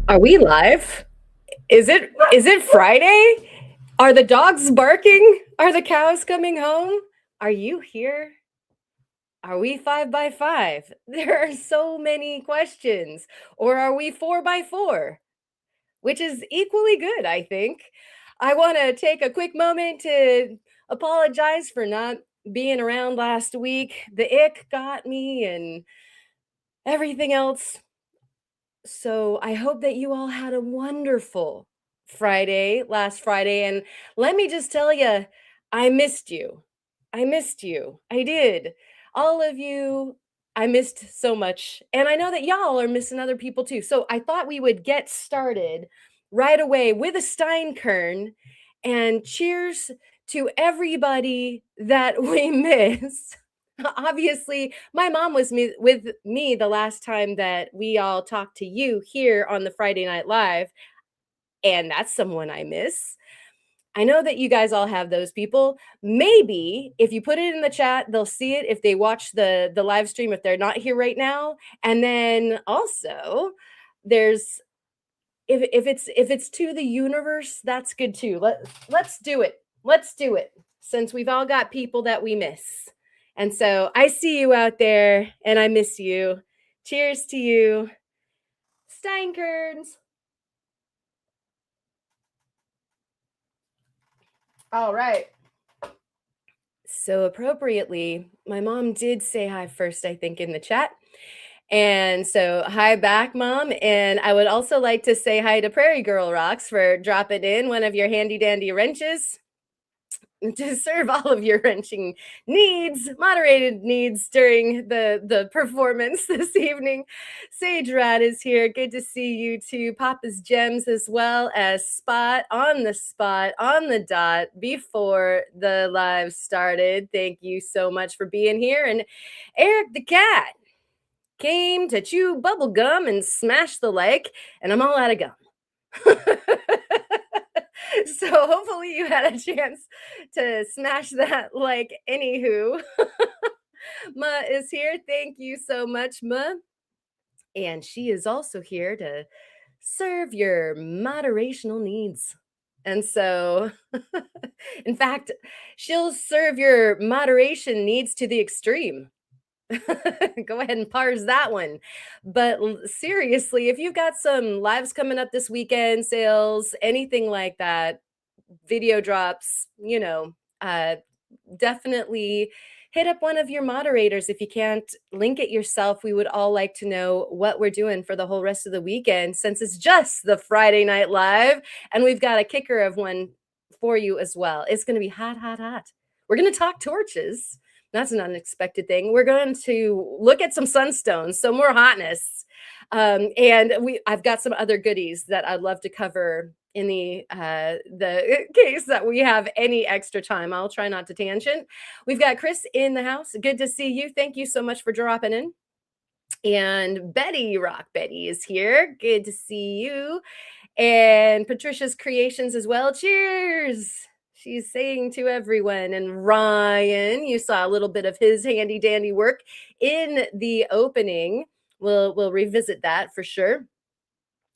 Are we live? Is it Friday? Are the dogs barking? Are the cows coming home? Are you here? Are we 5 by 5? There are so many questions. Or are we 4 by 4? Which is equally good, I think. I want to take a quick moment to apologize for not being around last week. The ick got me and everything else. So I hope that you all had a wonderful last Friday. And let me just tell you, I missed you. I missed you. I did. All of you, I missed so much. And I know that y'all are missing other people too. So I thought we would get started right away with a Steinkern and cheers to everybody that we miss. Obviously, my mom was with me the last time that we all talked to you here on the Friday Night Live, and that's someone I miss. I know that you guys all have those people. Maybe if you put it in the chat, they'll see it if they watch the live stream if they're not here right now. And then also, there's if it's to the universe, that's good too. Let's do it. Let's do it. Since we've all got people that we miss. And so I see you out there and I miss you. Cheers to you. Steinkerns. All right. So appropriately, my mom did say hi first, I think, in the chat. And so, hi back, Mom. And I would also like to say hi to Prairie Girl Rocks for dropping in one of your handy dandy wrenches to serve all of your wrenching needs, moderated needs during the performance this evening. Sage Rat is here. Good to see you too. Papa's Gems as well as spot on the dot before the live started. Thank you so much for being here. And Eric the Cat came to chew bubble gum and smash the like, and I'm all out of gum. So hopefully you had a chance to smash that like. Anywho, Ma is here. Thank you so much, Ma. And she is also here to serve your moderational needs. And so, in fact, she'll serve your moderation needs to the extreme. Go ahead and parse that one. But seriously, if you've got some lives coming up this weekend, sales, anything like that, video drops, definitely hit up one of your moderators. If you can't link it yourself, we would all like to know what we're doing for the whole rest of the weekend since it's just the Friday Night Live. And we've got a kicker of one for you as well. It's going to be hot, hot, hot. We're going to talk torches. That's an unexpected thing. We're going to look at some sunstones, some more hotness. And I've got some other goodies that I'd love to cover in the case that we have any extra time. I'll try not to tangent. We've got Chris in the house. Good to see you. Thank you so much for dropping in. And Betty is here. Good to see you. And Patricia's Creations as well. Cheers. She's saying to everyone. And Ryan, you saw a little bit of his handy dandy work in the opening. We'll revisit that for sure.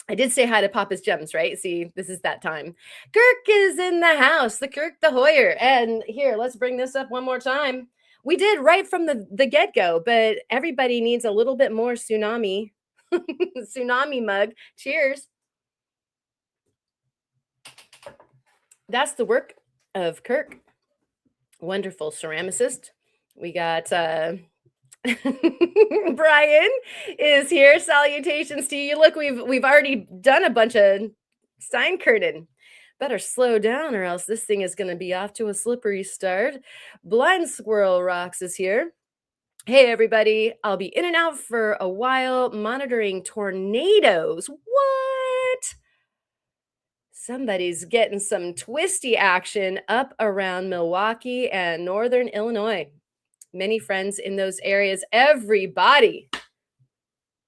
I did say hi to Papa's Gems, right? See, this is that time. Kirk is in the house, the Kirk the Hoyer. And here, let's bring this up one more time. We did right from the get-go, but everybody needs a little bit more tsunami. Tsunami mug. Cheers. That's the work of Kirk. Wonderful ceramicist. We got Brian is here. Salutations to you. Look, we've already done a bunch of Steinkirten. Better slow down or else this thing is going to be off to a slippery start. Blind Squirrel Rocks is here. Hey, everybody. I'll be in and out for a while monitoring tornadoes. What? Somebody's getting some twisty action up around Milwaukee and northern Illinois. Many friends in those areas. Everybody,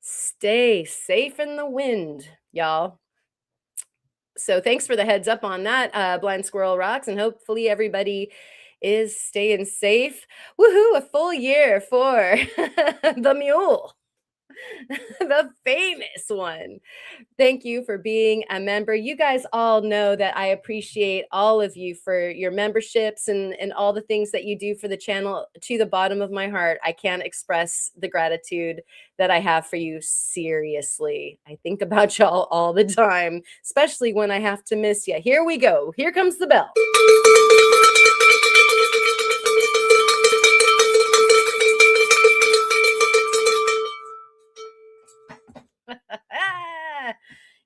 stay safe in the wind, y'all. So thanks for the heads up on that, Blind Squirrel Rocks, and hopefully everybody is staying safe. Woohoo, a full year for the mule. The famous one. Thank you for being a member. You guys all know that I appreciate all of you for your memberships and all the things that you do for the channel to the bottom of my heart. I can't express the gratitude that I have for you seriously. I think about y'all all the time, especially when I have to miss you. Here we go. Here comes the bell.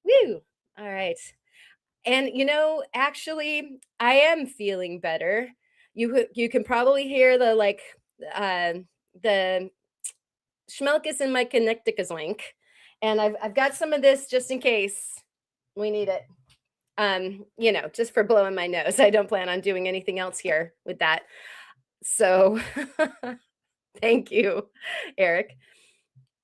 Woo. All right. And actually, I am feeling better. You can probably hear the uh, the schmelkus in my connecticus oink, and I've got some of this just in case we need it. Just for blowing my nose. I don't plan on doing anything else here with that. So, thank you, Eric.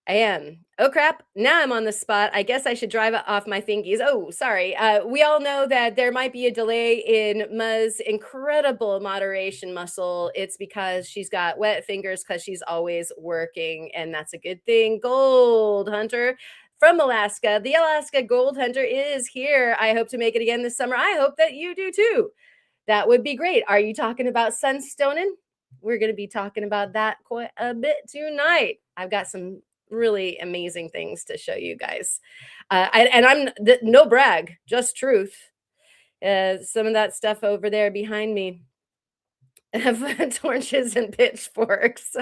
I am. Oh crap. Now I'm on the spot. I guess I should drive off my fingies. Oh, sorry. We all know that there might be a delay in Ma's incredible moderation muscle. It's because she's got wet fingers because she's always working, and that's a good thing. Gold Hunter from Alaska. The Alaska Gold Hunter is here. I hope to make it again this summer. I hope that you do too. That would be great. Are you talking about Sunstoning? We're going to be talking about that quite a bit tonight. I've got some really amazing things to show you guys. I'm no brag, just truth. Some of that stuff over there behind me have torches and pitchforks.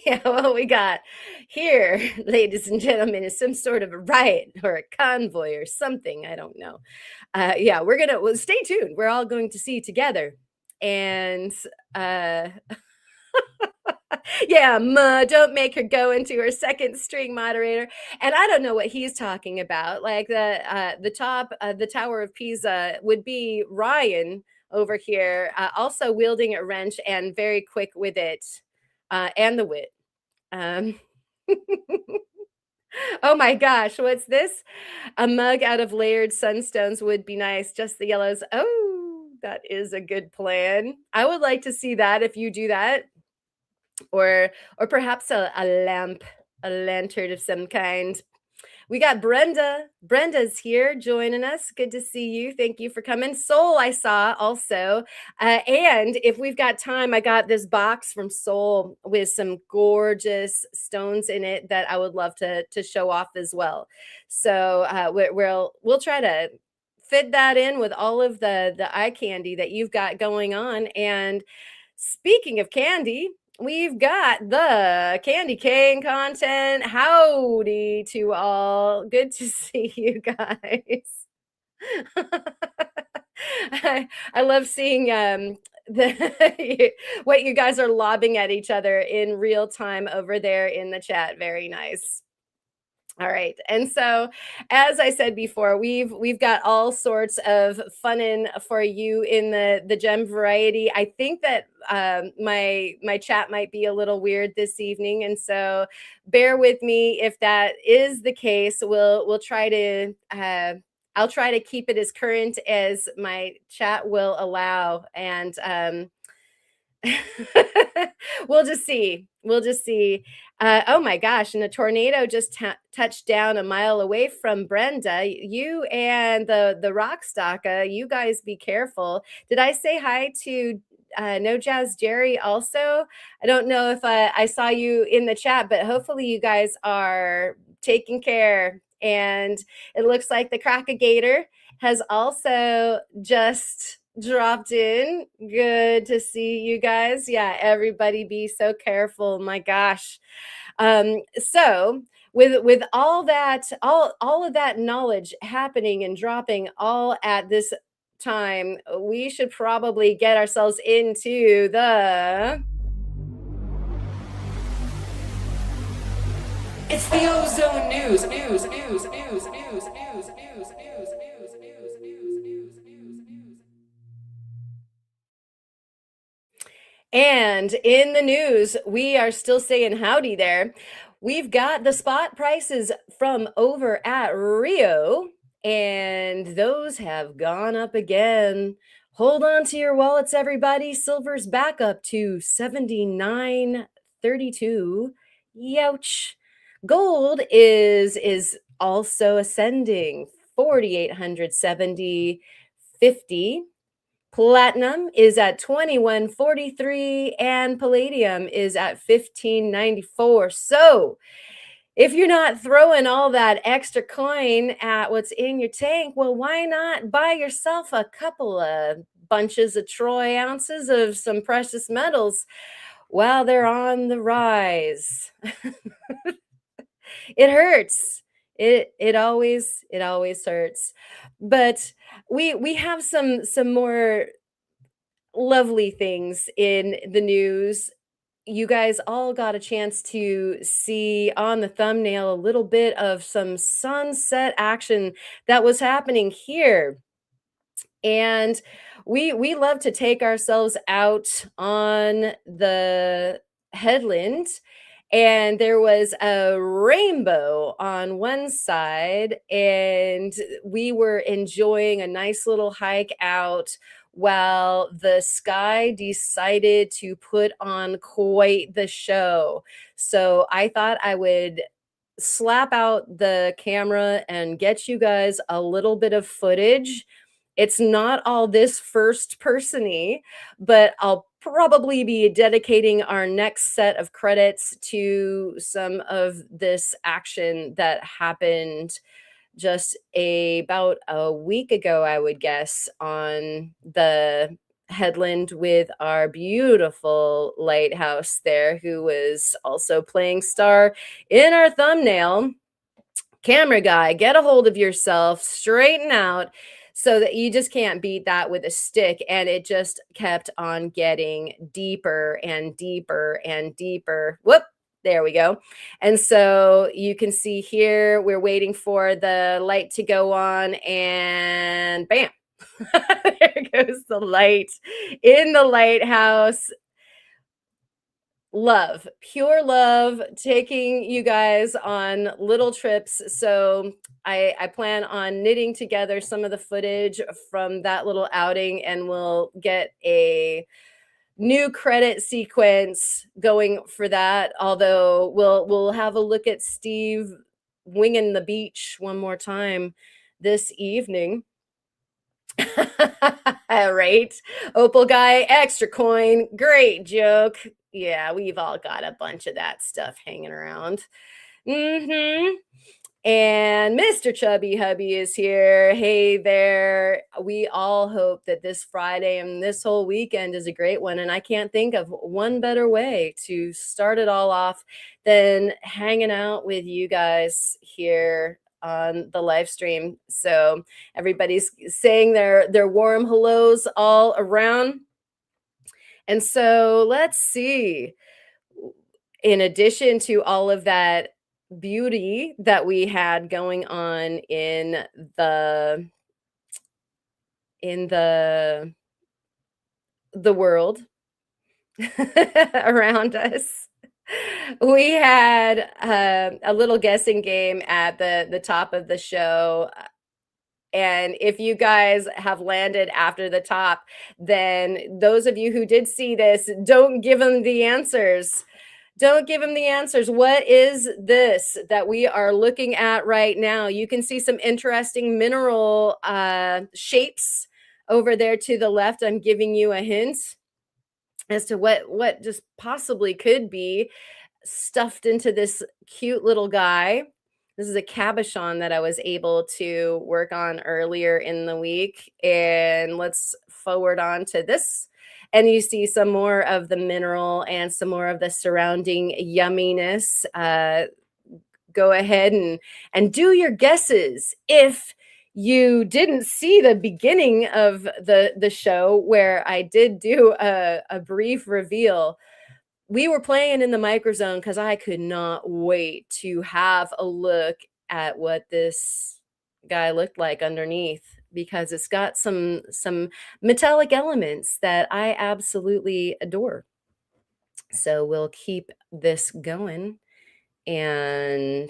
Yeah, what we got here, ladies and gentlemen, is some sort of a riot or a convoy or something. I don't know. Yeah, well, stay tuned. We're all going to see together. And yeah, Ma, don't make her go into her second string moderator. And I don't know what he's talking about. Like the top, the Tower of Pisa would be Ryan over here, also wielding a wrench and very quick with it, and the wit. Um, oh my gosh, what's this? A mug out of layered sunstones would be nice. Just the yellows. Oh, that is a good plan. I would like to see that if you do that. Or perhaps a lamp, a lantern of some kind. We got Brenda. Brenda's here joining us. Good to see you. Thank you for coming. Soul, I saw also. And if we've got time, I got this box from Soul with some gorgeous stones in it that I would love to show off as well. So we'll try to fit that in with all of the eye candy that you've got going on. And speaking of candy, we've got the candy cane content. Howdy to all. Good to see you guys. I love seeing what you guys are lobbing at each other in real time over there in the chat. Very nice. All right. And so, as I said before, we've got all sorts of fun in for you in the gem variety. I think that my chat might be a little weird this evening, and so bear with me if that is the case. We'll try to I'll try to keep it as current as my chat will allow, and we'll just see. We'll just see. Oh my gosh! And a tornado just touched down a mile away from Brenda. You and the rock stalker. You guys be careful. Did I say hi to No Jazz Jerry also? I don't know if I saw you in the chat, but hopefully you guys are taking care. And it looks like the Crackigator has also just dropped in. Good to see you guys. Yeah, everybody be so careful. My gosh. So with all that, all of that knowledge happening and dropping all at this time, we should probably get ourselves into the It's the ozone news. And in the news, we are still saying howdy there. We've got the spot prices from over at Rio, and those have gone up again. Hold on to your wallets, everybody. Silver's back up to 79.32. Youch. Gold is also ascending 4,870, 50. Platinum is at 2143 and palladium is at 1594. So, if you're not throwing all that extra coin at what's in your tank, well, why not buy yourself a couple of bunches of troy ounces of some precious metals while they're on the rise? It hurts. It always hurts. But we have some more lovely things in the news. You guys all got a chance to see on the thumbnail a little bit of some sunset action that was happening here. And we love to take ourselves out on the headland, and there was a rainbow on one side, and we were enjoying a nice little hike out while the sky decided to put on quite the show. So I thought I would slap out the camera and get you guys a little bit of footage. It's not all this first person-y, but I'll probably be dedicating our next set of credits to some of this action that happened just about a week ago, I would guess, on the headland with our beautiful lighthouse there, who was also playing star in our thumbnail. Camera guy, get a hold of yourself, straighten out, so that you just can't beat that with a stick. And it just kept on getting deeper and deeper and deeper. Whoop, there we go. And so you can see here, we're waiting for the light to go on, and bam, there goes the light in the lighthouse. Love, pure love, taking you guys on little trips. So I plan on knitting together some of the footage from that little outing, and we'll get a new credit sequence going for that. Although we'll have a look at Steve winging the beach one more time this evening. Right? Opal guy, extra coin, great joke. Yeah, we've all got a bunch of that stuff hanging around. Mm-hmm. And Mr. Chubby Hubby is here. Hey there. We all hope that this Friday and this whole weekend is a great one. And I can't think of one better way to start it all off than hanging out with you guys here on the live stream. So everybody's saying their warm hellos all around. And so let's see. In addition to all of that beauty that we had going on the in the world around us, we had a little guessing game at the top of the show. And if you guys have landed after the top, then those of you who did see this, don't give them the answers. Don't give him the answers. What is this that we are looking at right now? You can see some interesting mineral shapes over there to the left. I'm giving you a hint as to what just possibly could be stuffed into this cute little guy. This is a cabochon that I was able to work on earlier in the week. And let's forward on to this. And you see some more of the mineral and some more of the surrounding yumminess. Go ahead and do your guesses. If you didn't see the beginning of the show, where I did do a brief reveal, we were playing in the microzone because I could not wait to have a look at what this guy looked like underneath, because it's got some metallic elements that I absolutely adore. So we'll keep this going, and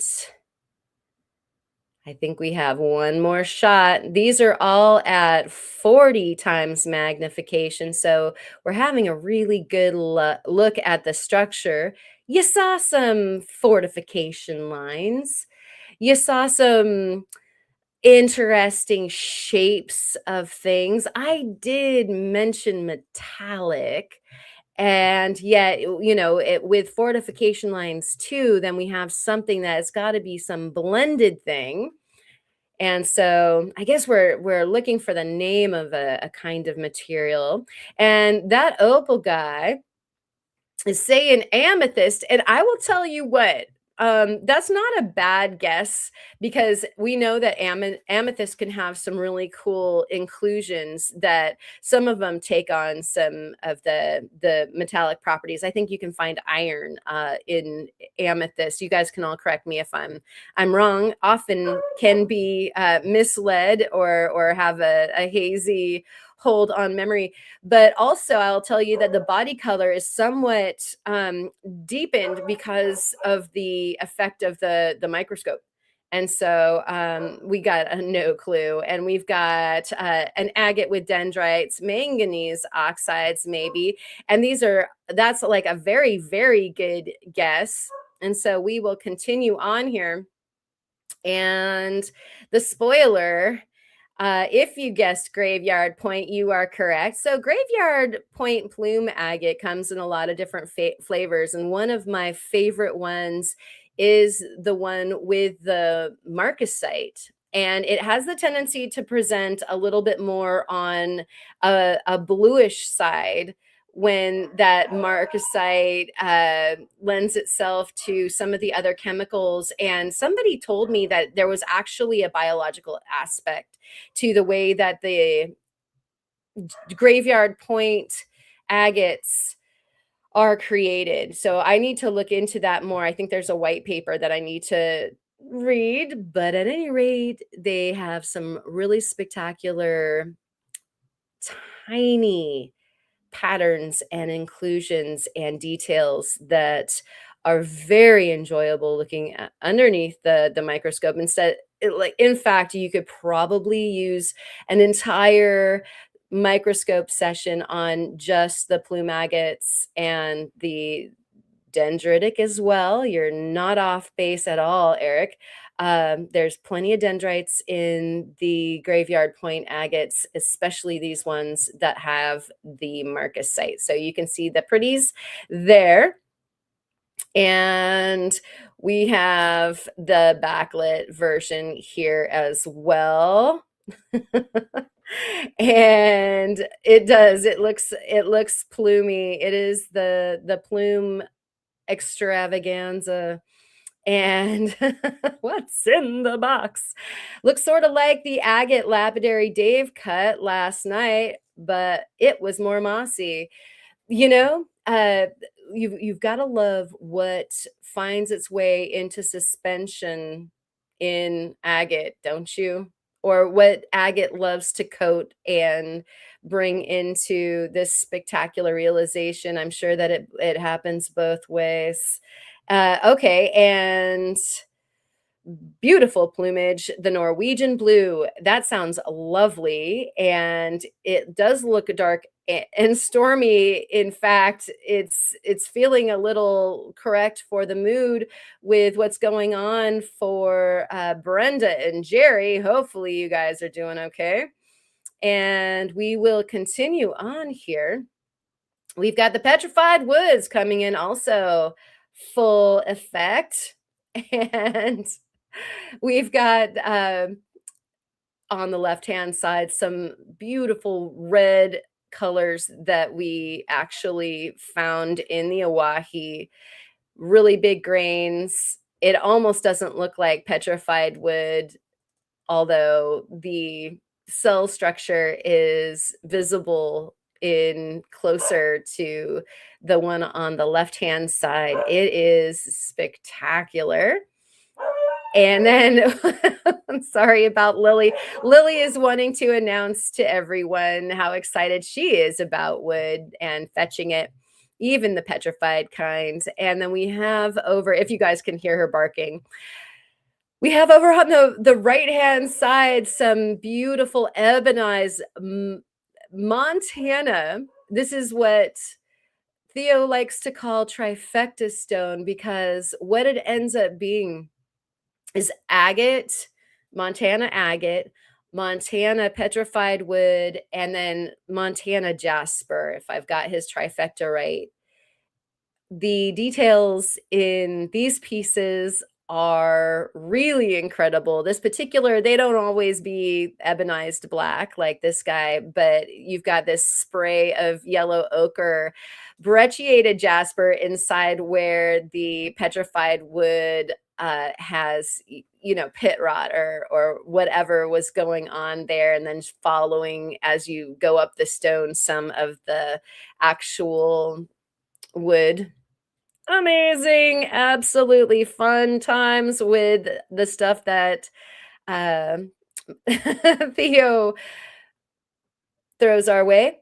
I think we have one more shot. These are all at 40 times magnification. So we're having a really good look at the structure. You saw some fortification lines. You saw some interesting shapes of things. I did mention metallic, and yet, with fortification lines too, then we have something that's got to be some blended thing. And so I guess we're looking for the name of a kind of material. And that opal guy is saying amethyst, and I will tell you what, that's not a bad guess, because we know that amethyst can have some really cool inclusions, that some of them take on some of the metallic properties. I think you can find iron in amethyst. You guys can all correct me if I'm wrong. Often can be misled or have a hazy hold on memory. But also, I'll tell you that the body color is somewhat deepened because of the effect of the microscope. And so we got a no clue. And we've got an agate with dendrites, manganese oxides, maybe. And that's like a very, very good guess. And so we will continue on here. And the spoiler, if you guessed graveyard point, you are correct. So graveyard point plume agate comes in a lot of different flavors, and one of my favorite ones is the one with the marcasite. And it has the tendency to present a little bit more on a bluish side, when that marcasite lends itself to some of the other chemicals. And somebody told me that there was actually a biological aspect to the way that the graveyard point agates are created. So I need to look into that more. I think there's a white paper that I need to read, but at any rate, they have some really spectacular, tiny patterns and inclusions and details that are very enjoyable looking at underneath the microscope. In fact, you could probably use an entire microscope session on just the plume agates and the dendritic as well. You're not off base at all, Eric. There's plenty of dendrites in the graveyard point agates, especially these ones that have the marcasite. So you can see the pretties there. And we have the backlit version here as well. And it looks plumy. It is the plume extravaganza. And what's in the box? Looks sort of like the agate lapidary Dave cut last night, but it was more mossy. You know, you've got to love what finds its way into suspension in agate, don't you? Or what agate loves to coat and bring into this spectacular realization. I'm sure that it happens both ways. Okay, and beautiful plumage, the Norwegian blue. That sounds lovely, and it does look dark and stormy. In fact, it's feeling a little correct for the mood with what's going on for Brenda and Jerry. Hopefully, you guys are doing okay. And we will continue on here. We've got the petrified woods coming in also full effect. And we've got on the left-hand side some beautiful red colors that we actually found in the Oahe. Really big grains. It almost doesn't look like petrified wood, although the cell structure is visible in closer to the one on the left-hand side. It is spectacular. And then I'm sorry about Lily. Lily is wanting to announce to everyone how excited she is about wood and fetching it, even the petrified kind. And then we have over, if you guys can hear her barking, we have over on the right-hand side some beautiful ebonized Montana. This is what Theo likes to call trifecta stone because what it ends up being is agate, Montana petrified wood, and then Montana jasper, if I've got his trifecta right. The details in these pieces are really incredible. This particular, they don't always be ebonized black like this guy, but you've got this spray of yellow ochre, brecciated jasper inside where the petrified wood has pit rot or whatever was going on there, and then following as you go up the stone some of the actual wood. Amazing, absolutely fun times with the stuff that um, Theo throws our way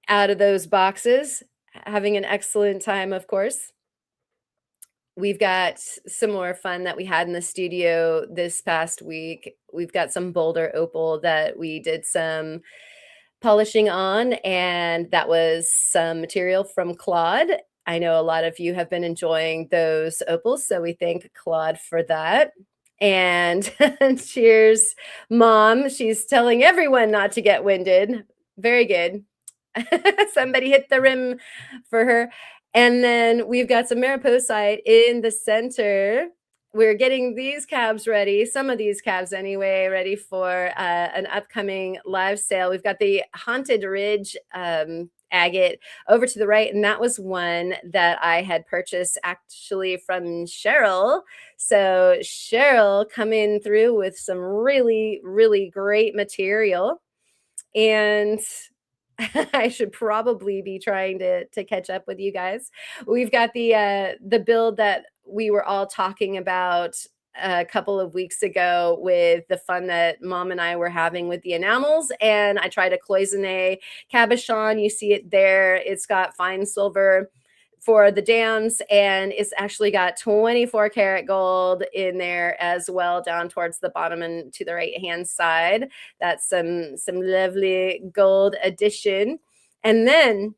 out of those boxes. Having an excellent time, of course. We've got some more fun that we had in the studio this past week. We've got some Boulder opal that we did some polishing on, and that was some material from Claude. I know a lot of you have been enjoying those opals, so we thank Claude for that. And cheers, Mom. She's telling everyone not to get winded. Very good. Somebody hit the rim for her. And then we've got some mariposite in the center. We're getting these cabs ready, some of these cabs anyway, ready for an upcoming live sale. We've got the Haunted Ridge agate over to the right, and that was one that I had purchased actually from Cheryl. So Cheryl coming through with some really, really great material. And I should probably be trying to catch up with you guys. We've got the build that we were all talking about a couple of weeks ago with the fun that Mom and I were having with the enamels, and I tried a cloisonne cabochon. You see it there. It's got fine silver for the dams, and it's actually got 24 karat gold in there as well down towards the bottom and to the right hand side. That's some lovely gold addition. And then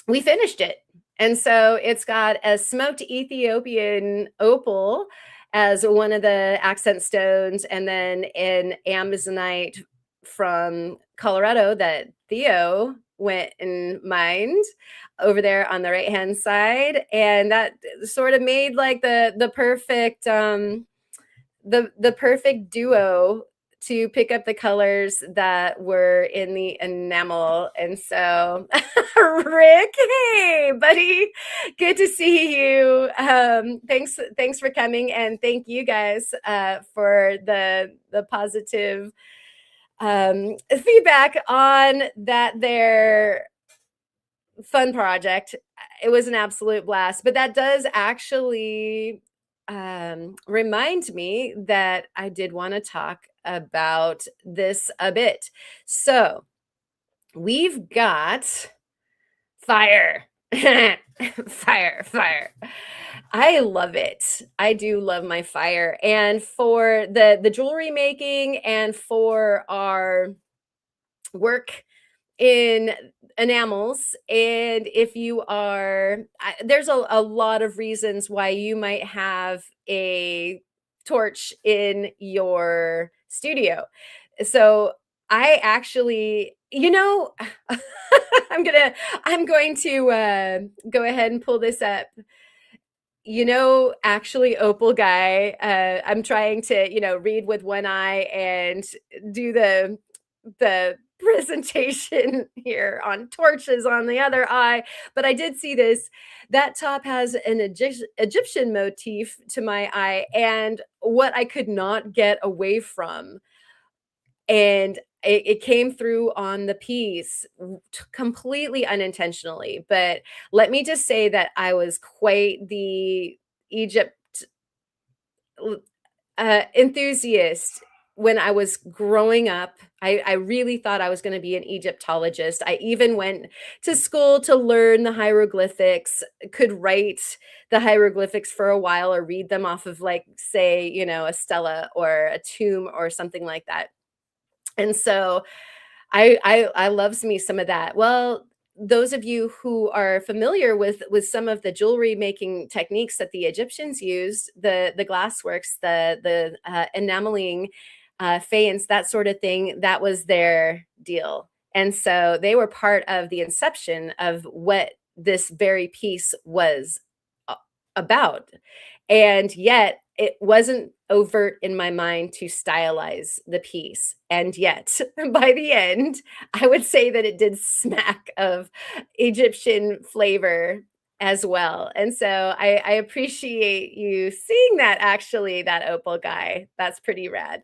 we finished it, and so it's got a smoked Ethiopian opal as one of the accent stones, and then an amazonite from Colorado that Theo went and mined over there on the right hand side, and that sort of made like the perfect the perfect duo to pick up the colors that were in the enamel. And so Rick, hey buddy, good to see you. Thanks for coming, and thank you guys for the positive feedback on that their fun project. It was an absolute blast, but that does actually remind me that I did want to talk about this a bit. So we've got fire. Fire. I love it. I do love my fire. And for the jewelry making and for our work in enamels, and if you are there's a lot of reasons why you might have a torch in your studio. So I actually, I'm going to go ahead and pull this up. Actually, opal guy, I'm trying to read with one eye and do the presentation here on torches on the other eye. But I did see this. That top has an Egyptian motif to my eye, and what I could not get away from. And it came through on the piece completely unintentionally. But let me just say that I was quite the Egypt enthusiast when I was growing up. I really thought I was going to be an Egyptologist. I even went to school to learn the hieroglyphics, could write the hieroglyphics for a while or read them off of, like, say, a stela or a tomb or something like that. And so I loves me some of that. Well, those of you who are familiar with some of the jewelry making techniques that the Egyptians used, the glassworks, the enameling, faience, that sort of thing, that was their deal. And so they were part of the inception of what this very piece was about. And yet it wasn't overt in my mind to stylize the piece. And yet, by the end, I would say that it did smack of Egyptian flavor as well. And so I appreciate you seeing that, actually, that opal guy. That's pretty rad.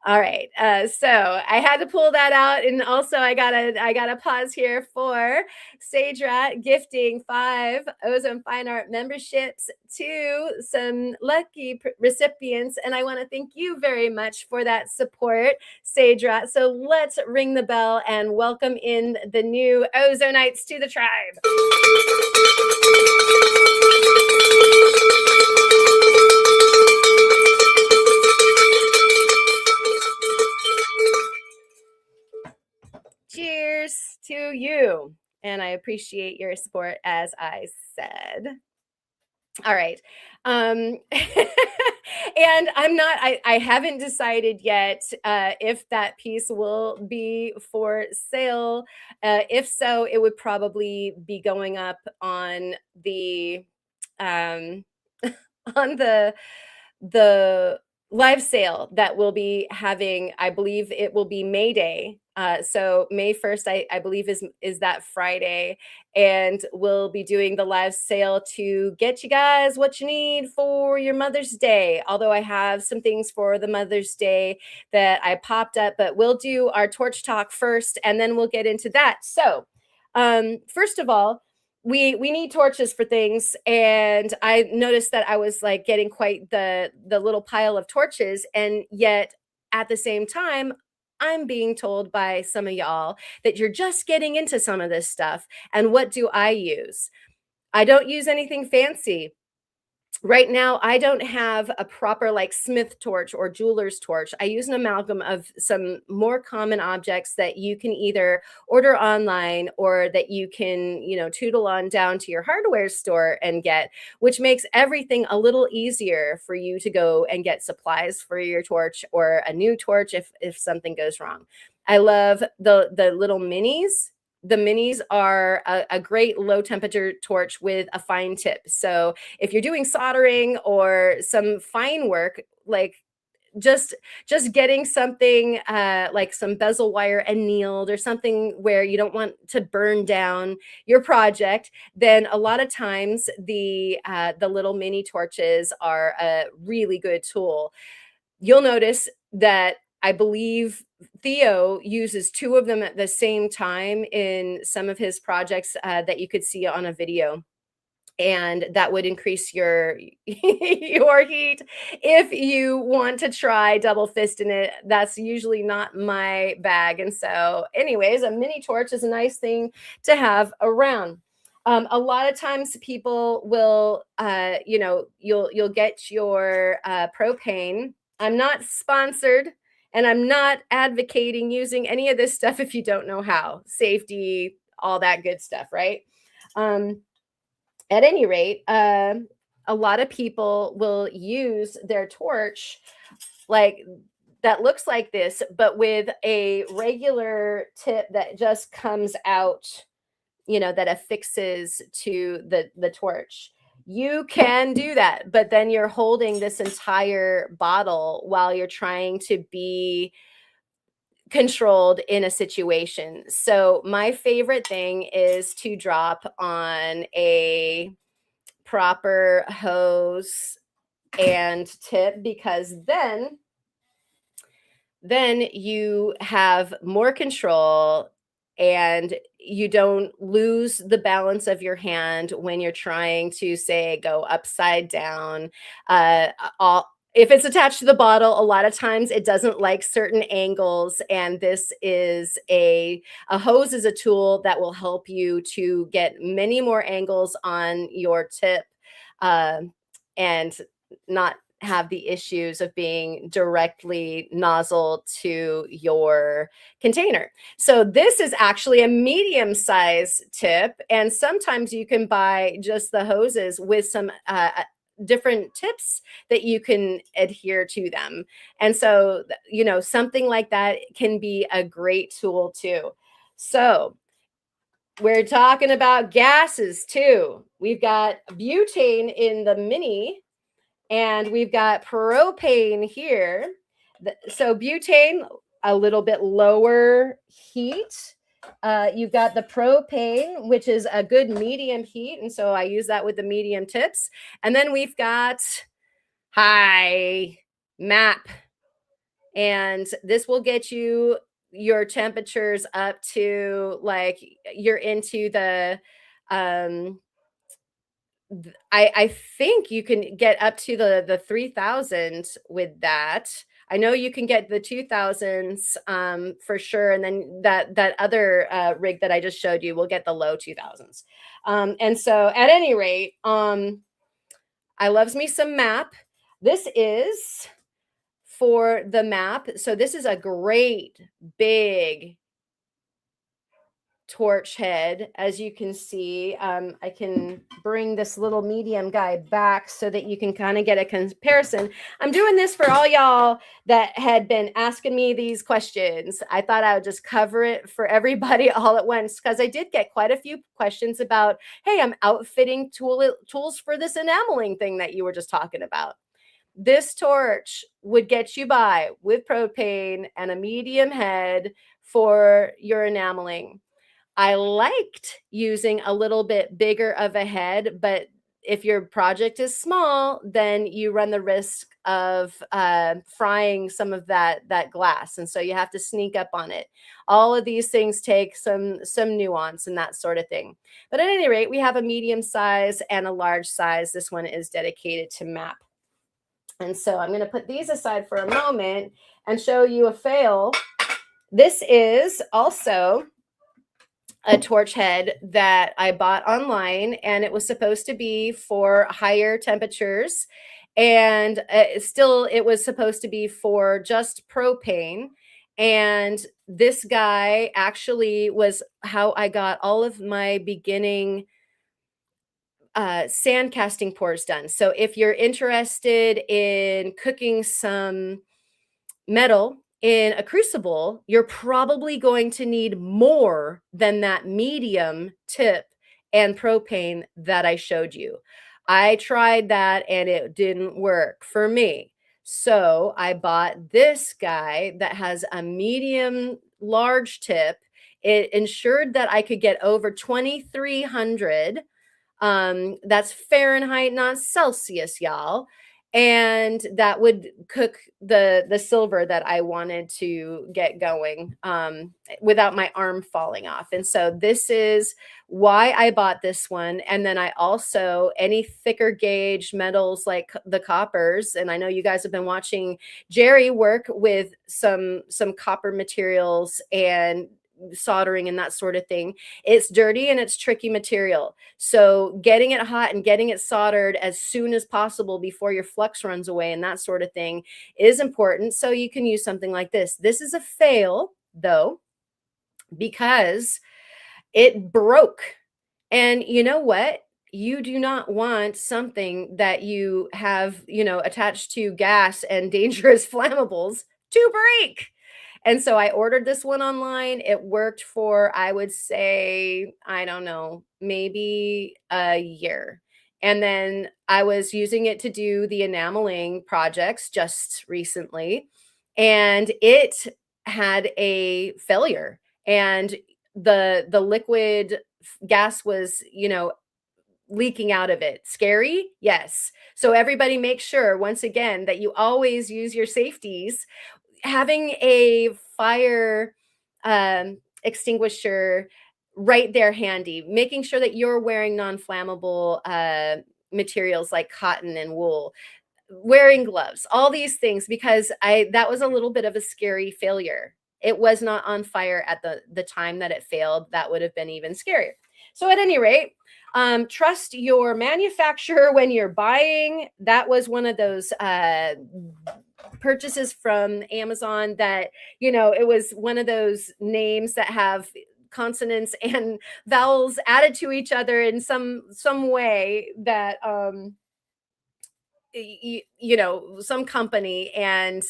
All right. So I had to pull that out, and also I gotta pause here for Sage Rat gifting 5 Ozone Fine Art memberships to some lucky recipients, and I want to thank you very much for that support, Sage Rat. So let's ring the bell and welcome in the new Ozonites to the tribe. Cheers to you. And I appreciate your support, as I said. All right. And I haven't decided yet if that piece will be for sale. If so, it would probably be going up on the um, on the live sale that we'll be having. I believe it will be May Day. So May 1st, I believe is that Friday, and we'll be doing the live sale to get you guys what you need for your Mother's Day. Although I have some things for the Mother's Day that I popped up, but we'll do our torch talk first, and then we'll get into that. So first of all, we need torches for things, and I noticed that I was like getting quite the little pile of torches, and yet at the same time I'm being told by some of y'all that you're just getting into some of this stuff. And what do I use? I don't use anything fancy. Right now, I don't have a proper like Smith torch or jeweler's torch. I use an amalgam of some more common objects that you can either order online or that you can, tootle on down to your hardware store and get, which makes everything a little easier for you to go and get supplies for your torch or a new torch if something goes wrong. I love the little minis. The minis are a great low temperature torch with a fine tip. So if you're doing soldering or some fine work, like just getting something like some bezel wire annealed or something where you don't want to burn down your project, then a lot of times the little mini torches are a really good tool. You'll notice that I believe Theo uses 2 of them at the same time in some of his projects that you could see on a video. And that would increase your your heat if you want to try double fisting it. That's usually not my bag. And so anyways, a mini torch is a nice thing to have around. A lot of times people will, you'll get your propane. I'm not sponsored, and I'm not advocating using any of this stuff if you don't know how. Safety, all that good stuff, right? At any rate, a lot of people will use their torch like that looks like this, but with a regular tip that just comes out, that affixes to the torch. You can do that, but then you're holding this entire bottle while you're trying to be controlled in a situation. So my favorite thing is to drop on a proper hose and tip, because then you have more control and you don't lose the balance of your hand when you're trying to, say, go upside down. If it's attached to the bottle, a lot of times it doesn't like certain angles, and this is a hose is a tool that will help you to get many more angles on your tip, and not have the issues of being directly nozzle to your container. So this is actually a medium size tip, and sometimes you can buy just the hoses with some different tips that you can adhere to them. And so, something like that can be a great tool too. So we're talking about gases too. We've got butane in the mini, and we've got propane here. So butane, a little bit lower heat. You've got the propane, which is a good medium heat. And so I use that with the medium tips. And then we've got high MAP. And this will get you your temperatures up to, like, you're into the I think you can get up to the 3000 with that. I know you can get the 2000s for sure, and then that other rig that I just showed you will get the low 2000s. And so, at any rate, I loves me some MAP. This is for the MAP. So this is a great big torch head. As you can see, I can bring this little medium guy back so that you can kind of get a comparison. I'm doing this for all y'all that had been asking me these questions. I thought I would just cover it for everybody all at once, because I did get quite a few questions about, hey, I'm outfitting tools for this enameling thing that you were just talking about. This torch would get you by with propane and a medium head for your enameling. I liked using a little bit bigger of a head, but if your project is small, then you run the risk of frying some of that glass, and so you have to sneak up on it. All of these things take some nuance and that sort of thing. But at any rate, we have a medium size and a large size. This one is dedicated to MAP. And so I'm going to put these aside for a moment and show you a fail. This is also a torch head that I bought online, and it was supposed to be for higher temperatures, and it was supposed to be for just propane. And this guy actually was how I got all of my beginning sand casting pours done. So if you're interested in cooking some metal in a crucible, you're probably going to need more than that medium tip and propane that I showed you. I tried that and it didn't work for me. So I bought this guy that has a medium large tip. It ensured that I could get over 2300. That's Fahrenheit, not Celsius, y'all. And that would cook the silver that I wanted to get going without my arm falling off. And so this is why I bought this one. And then I also, any thicker gauge metals like the coppers, and I know you guys have been watching Jerry work with some copper materials and soldering and that sort of thing. It's dirty and it's tricky material. So getting it hot and getting it soldered as soon as possible before your flux runs away and that sort of thing is important. So you can use something like this. This is a fail though, because it broke. And you know what? You do not want something that you have, attached to gas and dangerous flammables to break. And so I ordered this one online. It worked for, I would say, I don't know, maybe a year. And then I was using it to do the enameling projects just recently, and it had a failure. And the liquid gas was, leaking out of it. Scary? Yes. So everybody make sure, once again, that you always use your safeties. Having a fire extinguisher right there handy, making sure that you're wearing non-flammable materials like cotton and wool, wearing gloves, all these things, because that was a little bit of a scary failure. It was not on fire at the time that it failed. That would have been even scarier. So at any rate, trust your manufacturer when you're buying. That was one of those purchases from Amazon that, it was one of those names that have consonants and vowels added to each other in some way that some company, and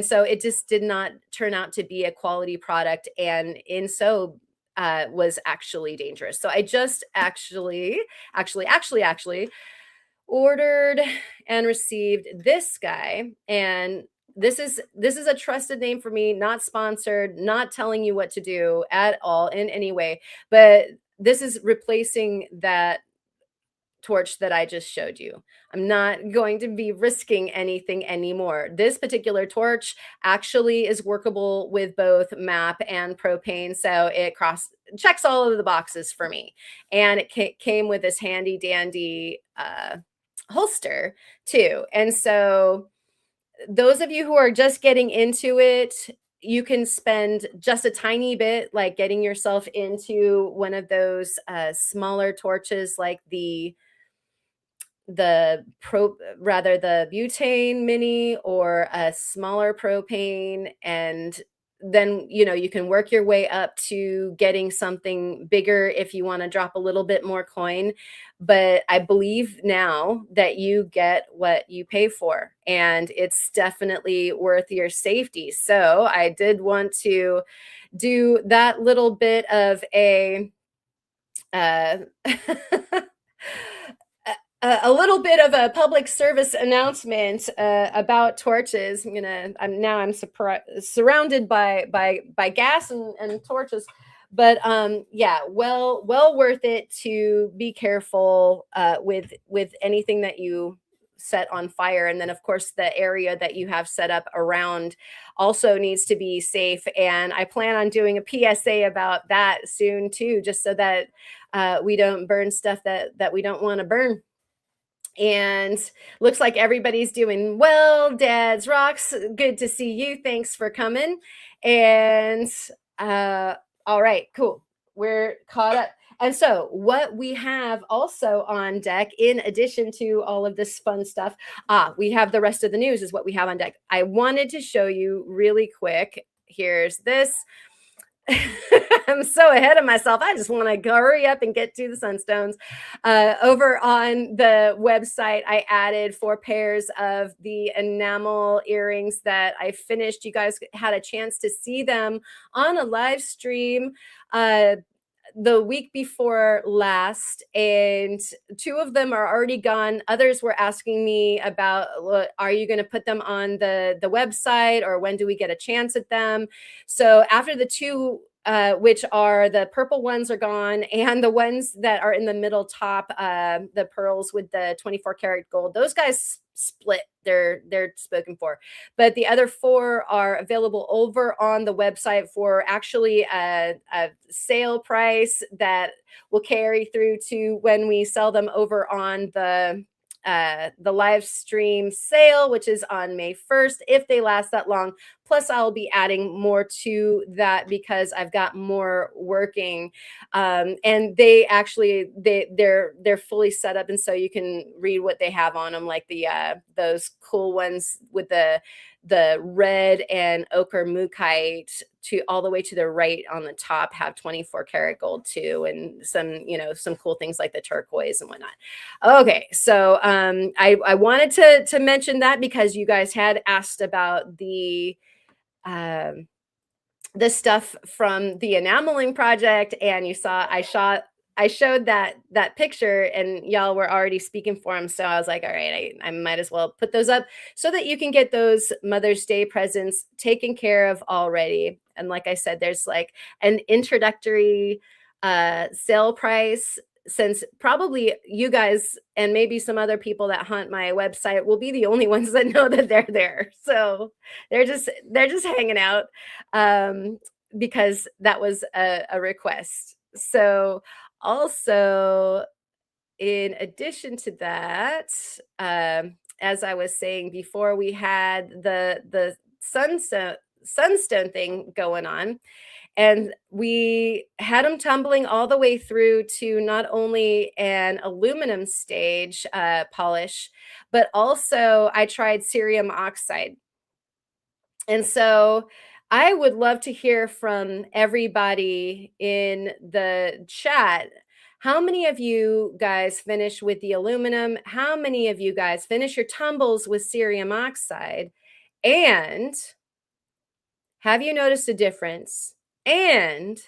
so it just did not turn out to be a quality product, and in so was actually dangerous. So I just actually ordered and received this guy, and this is a trusted name for me, not sponsored, not telling you what to do at all in any way, but this is replacing that torch that I just showed you. I'm not going to be risking anything anymore. This particular torch actually is workable with both MAP and propane, so it checks all of the boxes for me. And it came with this handy dandy holster too. And so those of you who are just getting into it, you can spend just a tiny bit, like getting yourself into one of those smaller torches, like the butane mini, or a smaller propane, and then you can work your way up to getting something bigger if you want to drop a little bit more coin. But I believe now that you get what you pay for, and it's definitely worth your safety. So I did want to do that little bit of a a little bit of a public service announcement about torches. I'm surrounded by gas and torches, but yeah, well worth it to be careful with anything that you set on fire. And then of course the area that you have set up around also needs to be safe, and I plan on doing a PSA about that soon too, just so that we don't burn stuff that we don't want to burn. And looks like everybody's doing well. Dad's Rocks, good to see you. Thanks for coming. And all right, cool. We're caught up. And so what we have also on deck, in addition to all of this fun stuff, we have the rest of the news is what we have on deck. I wanted to show you really quick. Here's this. I'm so ahead of myself. I just want to hurry up and get to the Sunstones. Over on the website, I added 4 pairs of the enamel earrings that I finished. You guys had a chance to see them on a live stream the week before last, and 2 of them are already gone. Others were asking me about, are you going to put them on the website, or when do we get a chance at them? So after the 2 which are the purple ones are gone, and the ones that are in the middle top, the pearls with the 24 karat gold, those guys split. They're spoken for, but the other 4 are available over on the website for actually a sale price that will carry through to when we sell them over on the live stream sale, which is on May 1st, if they last that long. Plus I'll be adding more to that because I've got more working, and they're fully set up, and so you can read what they have on them, like the those cool ones with the red and ochre mookaite to all the way to the right on the top have 24 karat gold too, and some cool things like the turquoise and whatnot. Okay, so I wanted to mention that because you guys had asked about the stuff from the enameling project, and you saw I showed that picture, and y'all were already speaking for them. So I was like, all right, I might as well put those up so that you can get those Mother's Day presents taken care of already. And like I said, there's like an introductory sale price, since probably you guys and maybe some other people that hunt my website will be the only ones that know that they're there. So they're just hanging out because that was a request. So also, in addition to that, as I was saying before, we had the Sunstone thing going on. And we had them tumbling all the way through to not only an aluminum stage polish, but also I tried cerium oxide. And so I would love to hear from everybody in the chat. How many of you guys finish with the aluminum? How many of you guys finish your tumbles with cerium oxide? And have you noticed a difference? And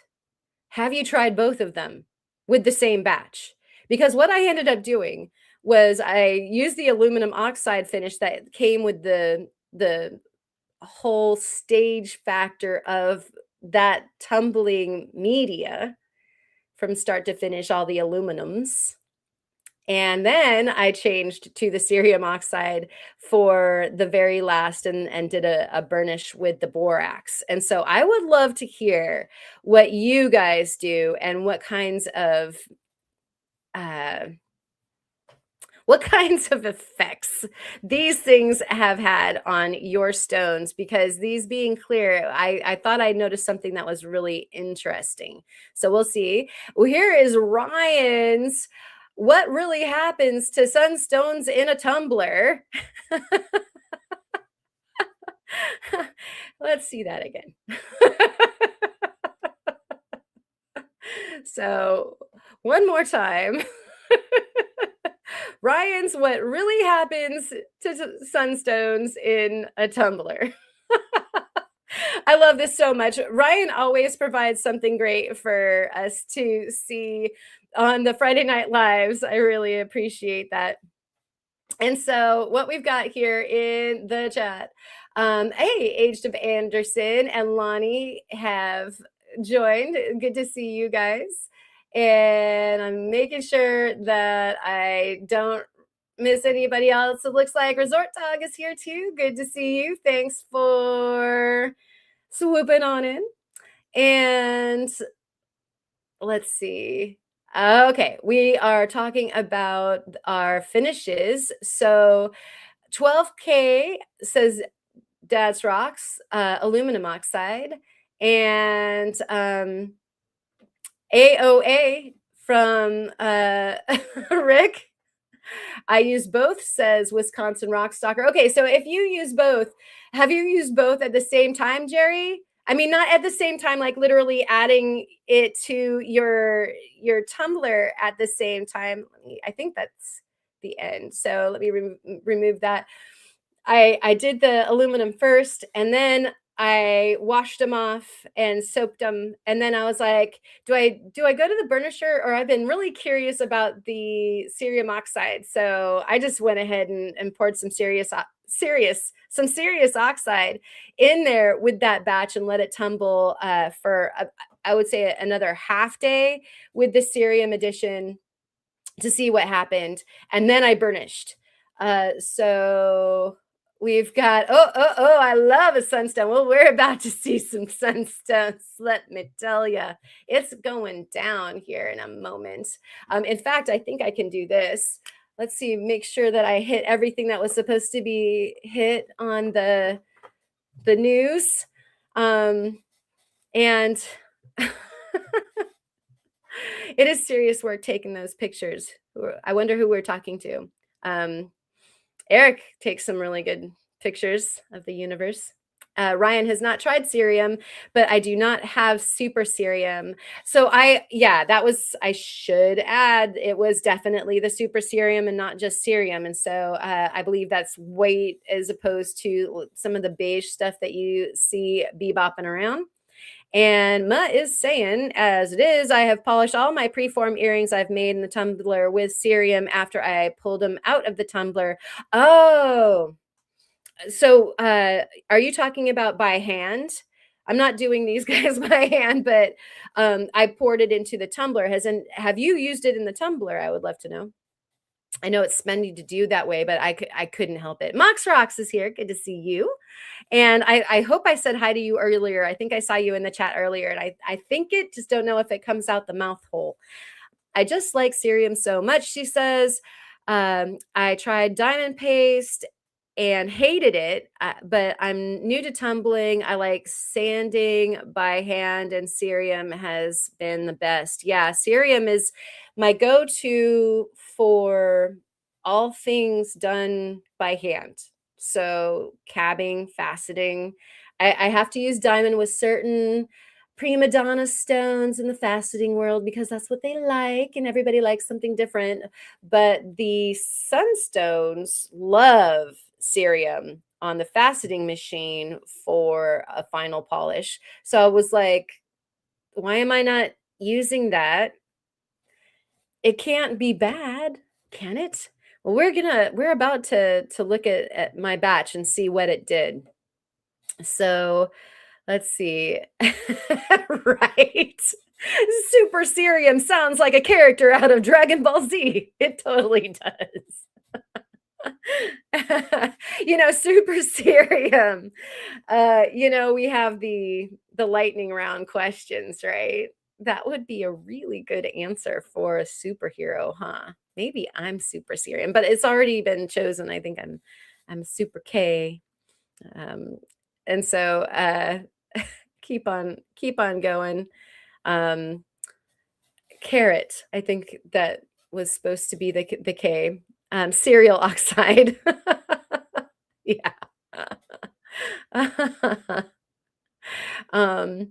have you tried both of them with the same batch? Because what I ended up doing was I used the aluminum oxide finish that came with the whole stage factor of that tumbling media from start to finish, all the aluminums. And then I changed to the cerium oxide for the very last and did a burnish with the borax. And so I would love to hear what you guys do and uh, what kinds of effects these things have had on your stones, because these being clear, I thought I noticed something that was really interesting. So we'll see. Well, here is Ryan's what really happens to sunstones in a tumbler. Let's see that again. So one more time. Ryan's what really happens to sunstones in a tumbler. I love this so much. Ryan always provides something great for us to see on the Friday Night Lives. I really appreciate that. And so what we've got here in the chat, hey, Aged of Anderson and Lonnie have joined. Good to see you guys. And I'm making sure that I don't miss anybody else. It looks like Resort Dog is here too. Good to see you. Thanks for swooping on in. And let's see. Okay, we are talking about our finishes. So 12K says Dad's Rocks, aluminum oxide, and AOA from Rick. I use both, says Wisconsin Rockstalker. Okay, so if you use both, have you used both at the same time, Jerry? I mean, not at the same time, like literally adding it to your tumbler at the same time. I think that's the end. So let me remove that. I did the aluminum first, and then I washed them off and soaped them. And then I was like, do I go to the burnisher, or I've been really curious about the cerium oxide. So I just went ahead and poured some serious oxide in there with that batch and let it tumble for I would say another half day with the cerium addition to see what happened. And then I burnished. So we've got, I love a sunstone. Well, we're about to see some sunstones. Let me tell you, it's going down here in a moment. In fact, I think I can do this. Let's see, make sure that I hit everything that was supposed to be hit on the news. And it is serious work taking those pictures. I wonder who we're talking to. Eric takes some really good pictures of the universe. Ryan has not tried cerium, but I do not have super cerium. So I should add, it was definitely the super cerium and not just cerium. And so I believe that's white as opposed to some of the beige stuff that you see bebopping around. And Ma is saying, as it is, I have polished all my preform earrings I've made in the tumbler with cerium after I pulled them out of the tumbler. Oh, so are you talking about by hand? I'm not doing these guys by hand, but I poured it into the tumbler. Have you used it in the tumbler? I would love to know. I know it's spendy to do that way, but I couldn't help it. Mox Rocks is here. Good to see you. And I hope I said hi to you earlier. I think I saw you in the chat earlier, and I think it, just don't know if it comes out the mouth hole. I just like cerium so much, she says. I tried diamond paste and hated it. But I'm new to tumbling. I like sanding by hand, and cerium has been the best. Yeah, cerium is my go-to for all things done by hand. So cabbing, faceting. I have to use diamond with certain prima donna stones in the faceting world because that's what they like, and everybody likes something different. But the Sunstones love cerium on the faceting machine for a final polish. So I was like, why am I not using that? It can't be bad, can it? Well, we're about to look at my batch and see what it did. So let's see. Right. Super cerium sounds like a character out of Dragon Ball Z. It totally does. Super cerium. We have the lightning round questions, right? That would be a really good answer for a superhero, huh? Maybe I'm super cerium, but it's already been chosen. I think I'm super K. Um, and so keep on going. Um, Carrot, I think that was supposed to be the K. Cereal oxide. Yeah. um,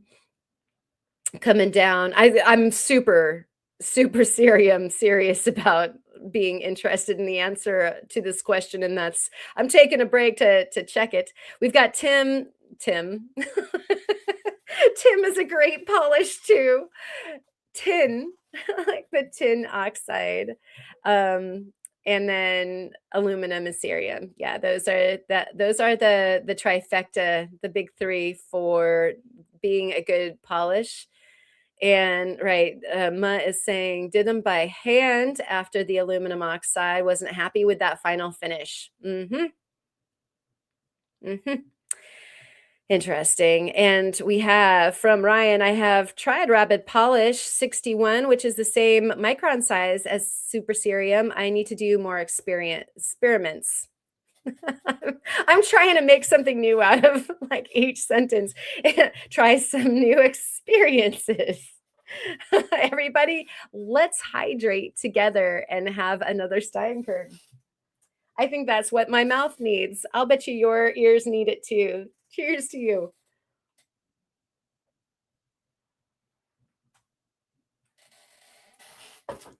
Coming down. I'm super serious about being interested in the answer to this question, and that's I'm taking a break to check it. We've got Tim. Tim. Tim is a great polish too. Tin, like the tin oxide. And then aluminum and cerium. Yeah, those are the trifecta, the big three for being a good polish. And right, Mutt is saying did them by hand after the aluminum oxide. Wasn't happy with that final finish. Mm-hmm. Mm-hmm. Interesting. And we have from Ryan, I have tried Rapid Polish 61, which is the same micron size as Super Cerium. I need to do more experiments. I'm trying to make something new out of like each sentence. Try some new experiences. Everybody, let's hydrate together and have another Steinkirk. I think that's what my mouth needs. I'll bet you your ears need it too. Cheers to you.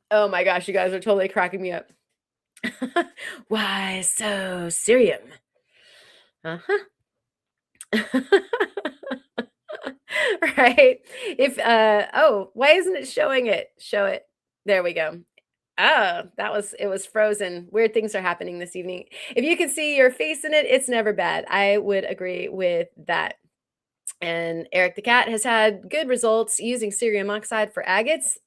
Oh my gosh, you guys are totally cracking me up. Why so cerium? Uh-huh. Right. Why isn't it showing it? Show it. There we go. Oh, it was frozen. Weird things are happening this evening. If you can see your face in it, it's never bad. I would agree with that. And Eric the cat has had good results using cerium oxide for agates.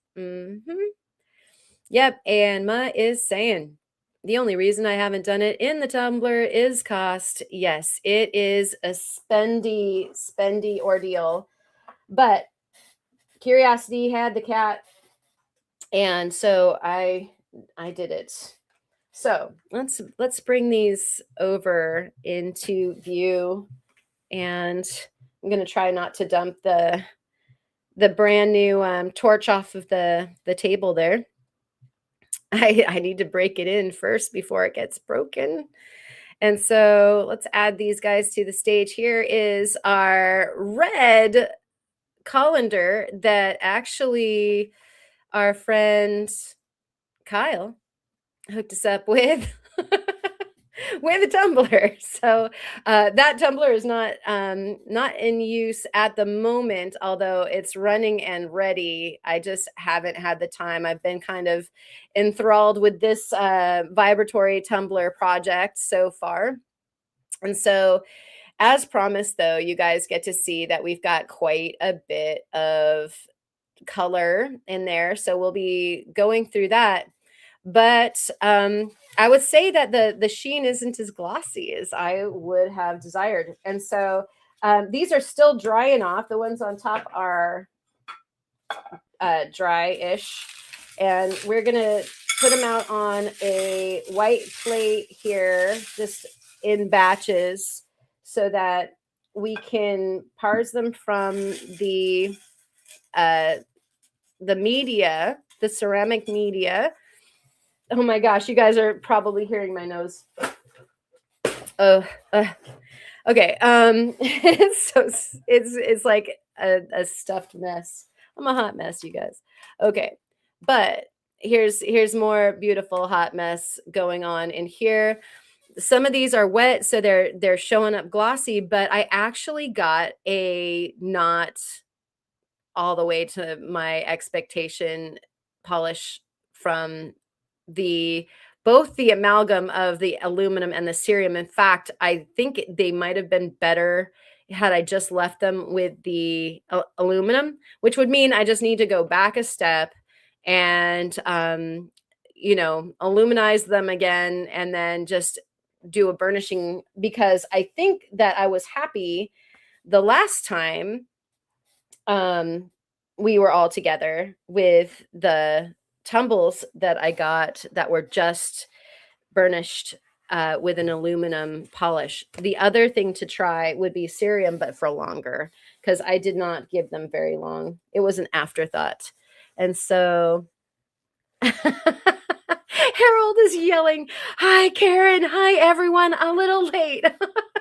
Yep. And Ma is saying the only reason I haven't done it in the tumbler is cost. Yes, it is a spendy ordeal. But curiosity had the cat, and so I did it. So let's bring these over into view, and I'm gonna try not to dump the brand new torch off of the table there. I need to break it in first before it gets broken. And so let's add these guys to the stage. Here is our red colander that actually our friend Kyle hooked us up with. With a tumbler. So that tumbler is not in use at the moment, although it's running and ready. I just haven't had the time. I've been kind of enthralled with this vibratory tumbler project so far. And so as promised, though, you guys get to see that we've got quite a bit of color in there. So we'll be going through that. But I would say that the sheen isn't as glossy as I would have desired. And so these are still drying off. The ones on top are dry-ish. And we're going to put them out on a white plate here, just in batches so that we can parse them from the uh, media, the ceramic media. Oh my gosh, you guys are probably hearing my nose. Oh, okay. It's like a stuffed mess. I'm a hot mess, you guys. Okay, but here's more beautiful hot mess going on in here. Some of these are wet, so they're showing up glossy, but I actually got a not all the way to my expectation polish from the both the amalgam of the aluminum and the cerium. In fact, I think they might have been better had I just left them with the aluminum, which would mean I just need to go back a step and aluminize them again and then just do a burnishing, because I think that I was happy the last time we were all together with the tumbles that I got that were just burnished with an aluminum polish. The other thing to try would be cerium, but for longer, because I did not give them very long. It was an afterthought. And so Harold is yelling, "Hi, Karen. Hi, everyone. A little late."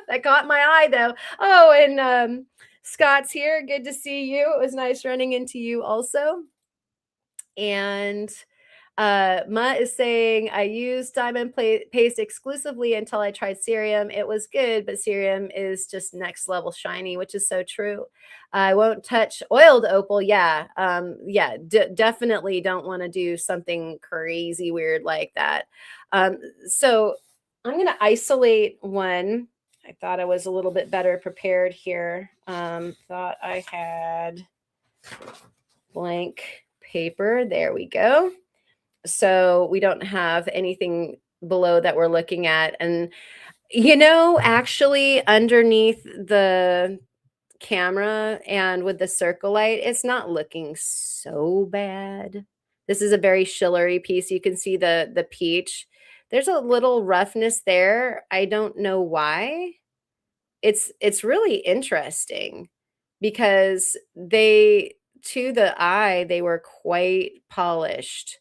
That caught my eye, though. Oh, and Scott's here. Good to see you. It was nice running into you also. And Mutt is saying, I used diamond paste exclusively until I tried cerium. It was good, but cerium is just next level shiny, which is so true. I won't touch oiled opal. Yeah. Definitely don't want to do something crazy weird like that. So I'm going to isolate one. I thought I was a little bit better prepared here. Thought I had blank paper. There we go. So we don't have anything below that we're looking at. And, actually underneath the camera and with the circle light, it's not looking so bad. This is a very Schillery piece. You can see the peach. There's a little roughness there. I don't know why. It's really interesting because to the eye, they were quite polished.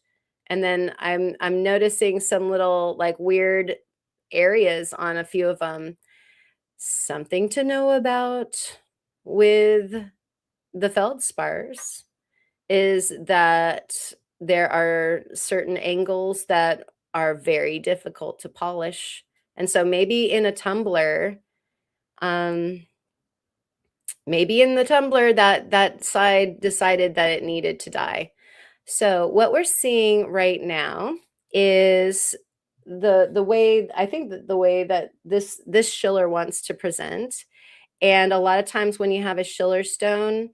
And then I'm noticing some little like weird areas on a few of them. Something to know about with the feldspars is that there are certain angles that are very difficult to polish. And so maybe in a tumbler, that side decided that it needed to die. So what we're seeing right now is the way, I think that the way that this Schiller wants to present. And a lot of times when you have a Schiller stone,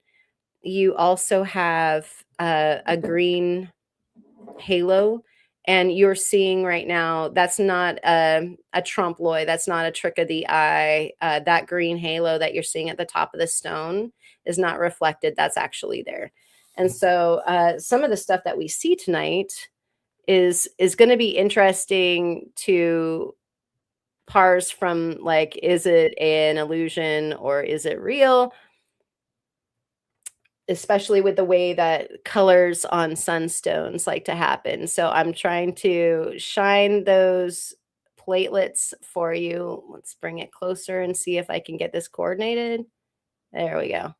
you also have a green halo. And you're seeing right now, that's not a trompe l'oeil. That's not a trick of the eye. That green halo that you're seeing at the top of the stone is not reflected. That's actually there. And so some of the stuff that we see tonight is going to be interesting to parse from, like, is it an illusion or is it real? Especially with the way that colors on sunstones like to happen. So I'm trying to shine those platelets for you. Let's bring it closer and see if I can get this coordinated. There we go.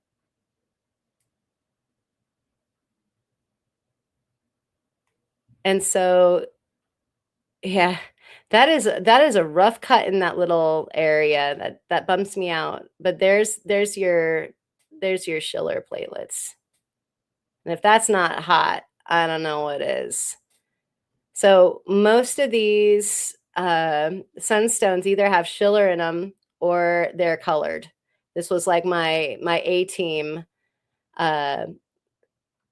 And so, yeah, that is a rough cut in that little area that bumps me out. But there's your Schiller platelets. And if that's not hot, I don't know what is. So most of these sunstones either have Schiller in them or they're colored. This was like my A team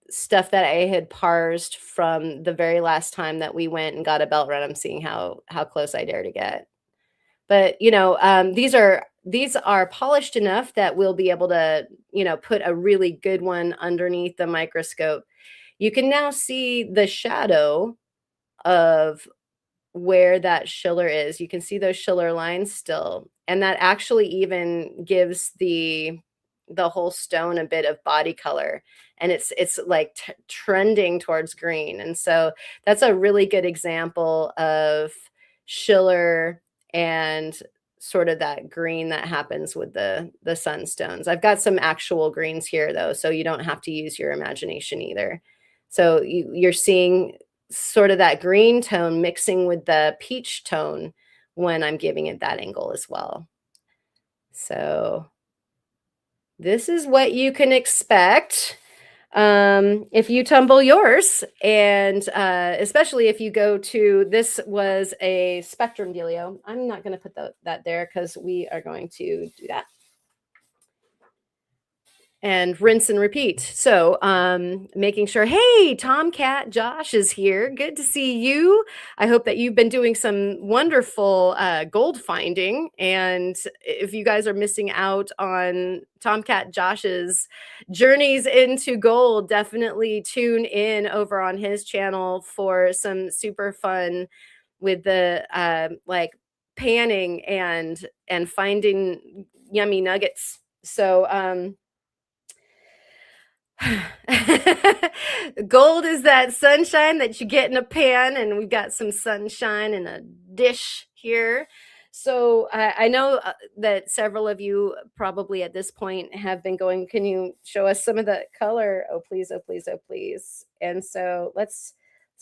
stuff that I had parsed from the very last time that we went and got a belt run. I'm seeing how close I dare to get. But these are polished enough that we'll be able to put a really good one underneath the microscope. You can now see the shadow of where that Schiller is. You can see those Schiller lines still. And that actually even gives the whole stone a bit of body color. And it's like trending towards green. And so that's a really good example of Schiller and sort of that green that happens with the sunstones. I've got some actual greens here though, so you don't have to use your imagination either. So you're seeing sort of that green tone mixing with the peach tone when I'm giving it that angle as well. So this is what you can expect if you tumble yours, and especially if you go to, this was a spectrum dealio. I'm not going to put that there because we are going to do that and rinse and repeat. So making sure, hey, Tomcat Josh is here. Good to see you. I hope that you've been doing some wonderful gold finding. And if you guys are missing out on Tomcat Josh's journeys into gold, definitely tune in over on his channel for some super fun with the like panning and finding yummy nuggets. So gold is that sunshine that you get in a pan, and we've got some sunshine in a dish here. So I know that several of you probably at this point have been going, can you show us some of the color? Oh, please, oh, please, oh, please. And so let's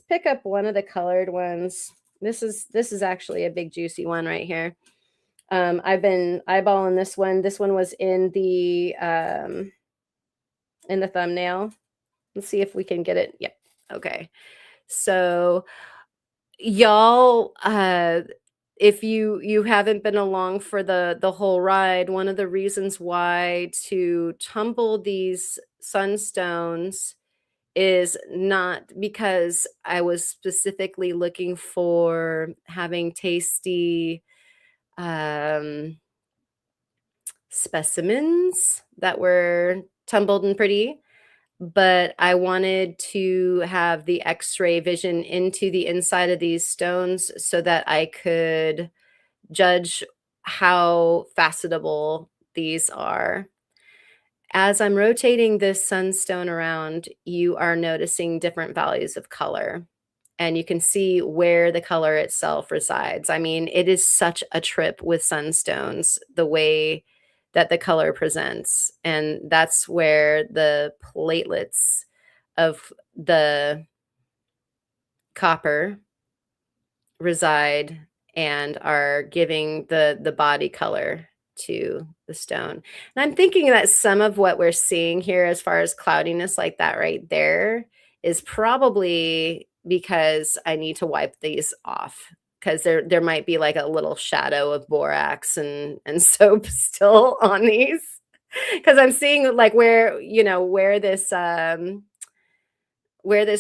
pick up one of the colored ones. This is actually a big juicy one right here. I've been eyeballing this one. This one was in the thumbnail. Let's see if we can get it. Yep. Okay. So y'all, if you haven't been along for the whole ride, one of the reasons why to tumble these sunstones is not because I was specifically looking for having tasty specimens that were tumbled and pretty, but I wanted to have the X-ray vision into the inside of these stones so that I could judge how facetable these are. As I'm rotating this sunstone around, you are noticing different values of color, and you can see where the color itself resides. I mean, it is such a trip with sunstones, the way that the color presents. And that's where the platelets of the copper reside and are giving the body color to the stone. And I'm thinking that some of what we're seeing here as far as cloudiness like that right there is probably because I need to wipe these off, because there might be like a little shadow of borax and soap still on these, because I'm seeing like where where this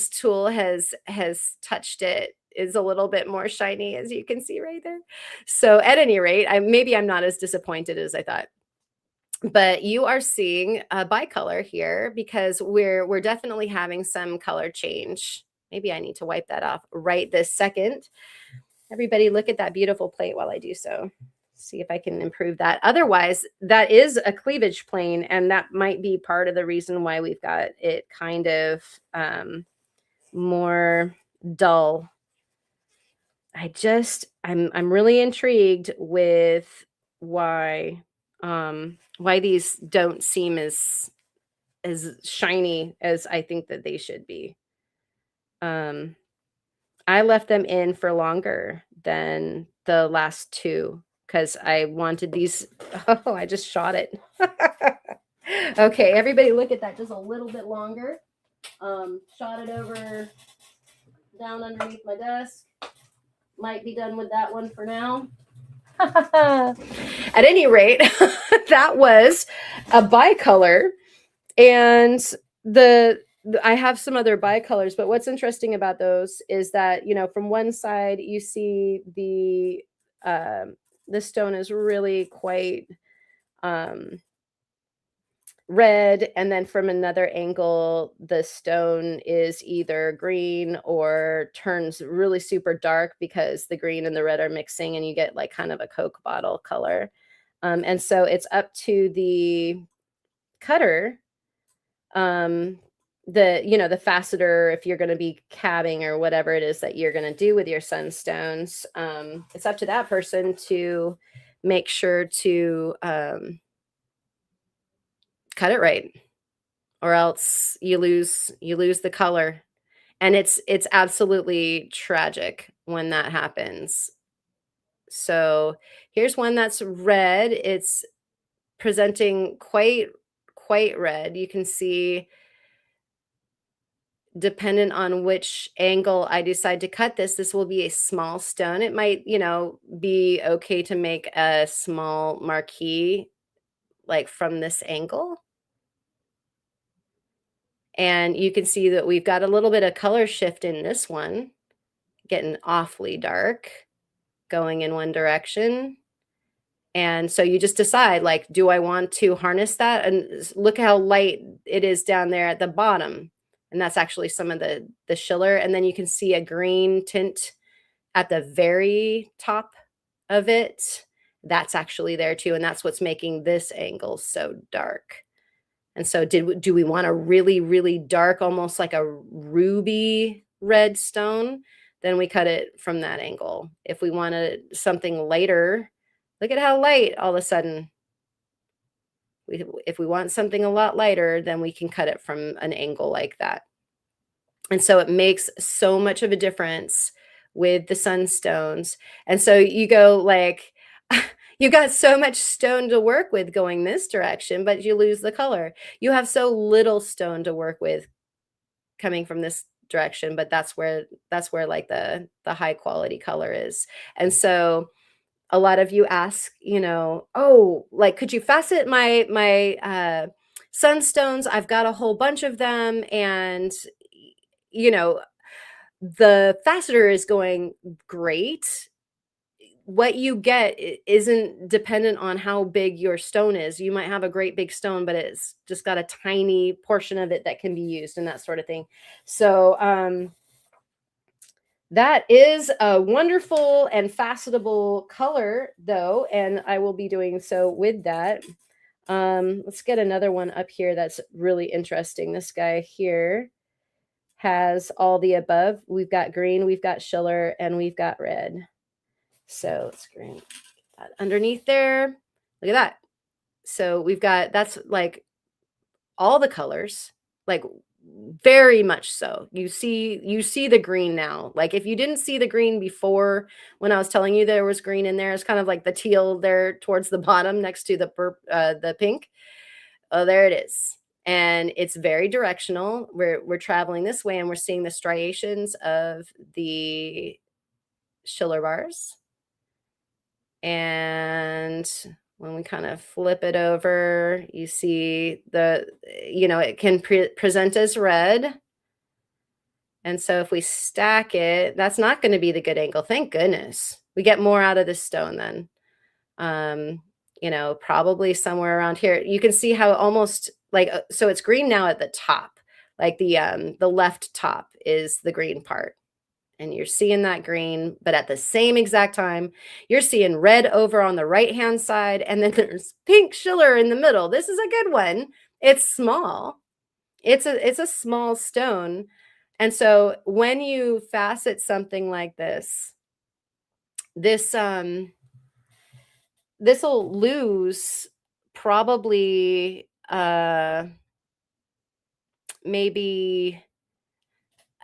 tool has touched it is a little bit more shiny, as you can see right there. So at any rate, maybe I'm not as disappointed as I thought. But you are seeing a bicolor here because we're definitely having some color change. Maybe I need to wipe that off right this second. Everybody look at that beautiful plate while I do so. See if I can improve that. Otherwise, that is a cleavage plane, and that might be part of the reason why we've got it kind of more dull. I'm really intrigued with why these don't seem as shiny as I think that they should be. I left them in for longer than the last two because I wanted these. Oh, I just shot it. Okay, everybody look at that, just a little bit longer. Shot it over down underneath my desk. Might be done with that one for now. At any rate, that was a bicolor, and I have some other bicolors, but what's interesting about those is that, from one side you see the stone is really quite red, and then from another angle, the stone is either green or turns really super dark because the green and the red are mixing and you get like kind of a Coke bottle color. And so it's up to the cutter, um, the faceter, if you're going to be cabbing or whatever it is that you're going to do with your sunstones. It's up to that person to make sure to cut it right, or else you lose the color. And it's absolutely tragic when that happens. So here's one that's red. It's presenting quite red. You can see, dependent on which angle I decide to cut this will be a small stone. It might, be okay to make a small marquee like from this angle. And you can see that we've got a little bit of color shift in this one, getting awfully dark, going in one direction. And so you just decide, like, do I want to harness that? And look how light it is down there at the bottom. And that's actually some of the Schiller. And then you can see a green tint at the very top of it. That's actually there too. And that's what's making this angle so dark. And so do we want a really, really dark, almost like a ruby red stone? Then we cut it from that angle. If we wanted something lighter, look at how light all of a sudden. If we want something a lot lighter, then we can cut it from an angle like that. And so it makes so much of a difference with the sunstones. And so you go like, you got so much stone to work with going this direction, but you lose the color. You have so little stone to work with coming from this direction, but that's where like the high quality color is. And so a lot of you ask, oh, like, could you facet my sunstones? I've got a whole bunch of them, and the faceter is going great. What you get isn't dependent on how big your stone is. You might have a great big stone, but it's just got a tiny portion of it that can be used and that sort of thing. So that is a wonderful and facetable color, though, and I will be doing so with that. Let's get another one up here that's really interesting. This guy here has all the above. We've got green, we've got Schiller, and we've got red. So let's green that underneath there. Look at that. So we've got, that's like all the colors, like very much so. You see the green now. Like if you didn't see the green before when I was telling you there was green in there, it's kind of like the teal there towards the bottom next to the pink. Oh, there it is. And it's very directional. We're traveling this way and we're seeing the striations of the Schiller bars. And when we kind of flip it over, you see it can present as red. And so if we stack it, that's not going to be the good angle. Thank goodness. We get more out of this stone then. Probably somewhere around here. You can see how almost like, so it's green now at the top, like the left top is the green part. And you're seeing that green, but at the same exact time, you're seeing red over on the right-hand side, and then there's pink Schiller in the middle. This is a good one. It's small. It's a small stone. And so when you facet something like this will lose probably maybe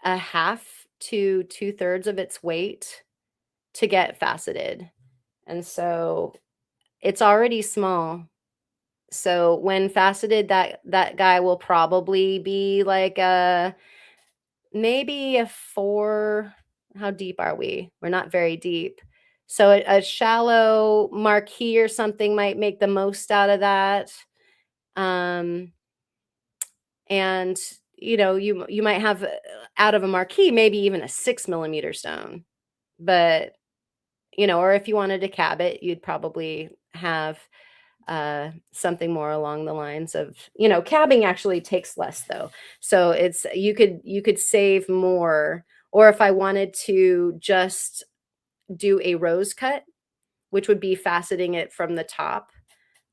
a half to 2/3 of its weight to get faceted. And so it's already small. So when faceted, that guy will probably be like maybe a 4. How deep are we? We're not very deep. So a shallow marquee or something might make the most out of that. And you might have out of a marquee, maybe even a 6mm stone, but or if you wanted to cab it, you'd probably have something more along the lines of, cabbing actually takes less though. So it's, you could save more. Or if I wanted to just do a rose cut, which would be faceting it from the top,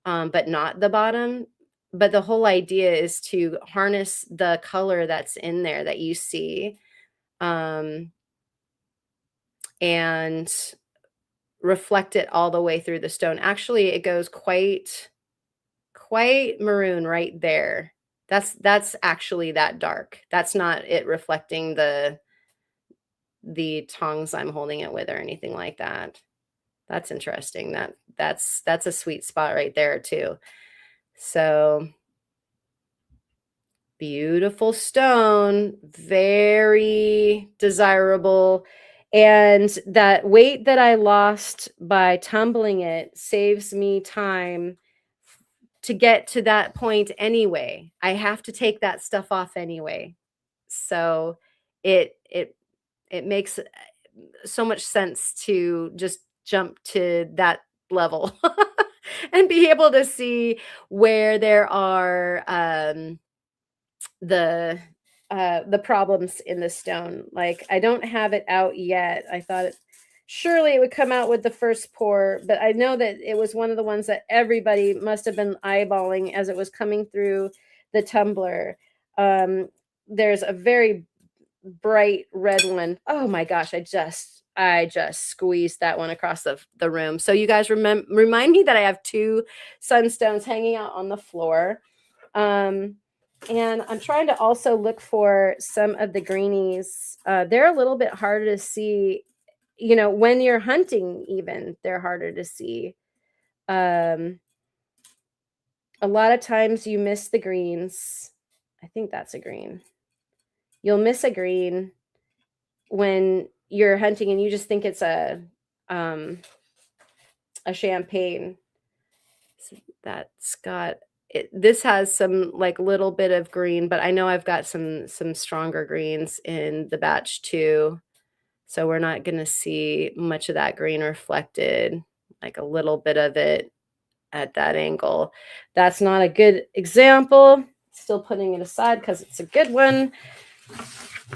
but not the bottom. But the whole idea is to harness the color that's in there that you see, and reflect it all the way through the stone. Actually, it goes quite maroon right there. That's actually that dark. That's not it reflecting the tongs I'm holding it with or anything like that. That's interesting. That's a sweet spot right there too. So beautiful stone, very desirable. And that weight that I lost by tumbling it saves me time to get to that point anyway. I have to take that stuff off anyway. So it makes so much sense to just jump to that level and be able to see where there are the problems in the stone. Like, I don't have it out yet. I thought surely it would come out with the first pour, but I know that it was one of the ones that everybody must have been eyeballing as it was coming through the tumbler. There's a very bright red one. Oh my gosh, I just squeezed that one across the room. So you guys remind me that I have 2 sunstones hanging out on the floor. And I'm trying to also look for some of the greenies. They're a little bit harder to see, when you're hunting, even they're harder to see. A lot of times you miss the greens. I think that's a green. You'll miss a green when you're hunting and you just think it's a champagne. So that's got it. This has some like little bit of green, but I know I've got some stronger greens in the batch too. So we're not going to see much of that green reflected, like a little bit of it at that angle. That's not a good example. Still putting it aside because it's a good one.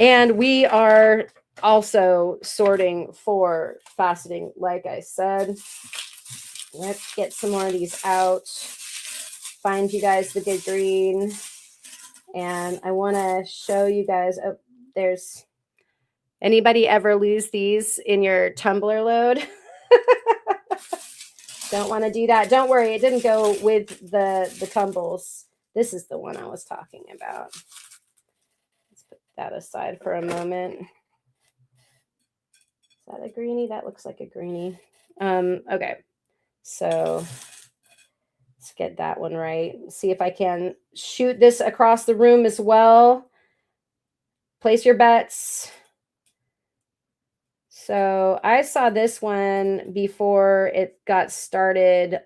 And we are also sorting for faceting, like I said. Let's get some more of these out. Find you guys the good green. And I want to show you guys, there's, anybody ever lose these in your tumbler load? Don't want to do that. Don't worry, it didn't go with the tumbles. This is the one I was talking about. Let's put that aside for a moment. Is that a greenie? That looks like a greenie. Okay, so let's get that one right. See if I can shoot this across the room as well. Place your bets. So I saw this one before it got started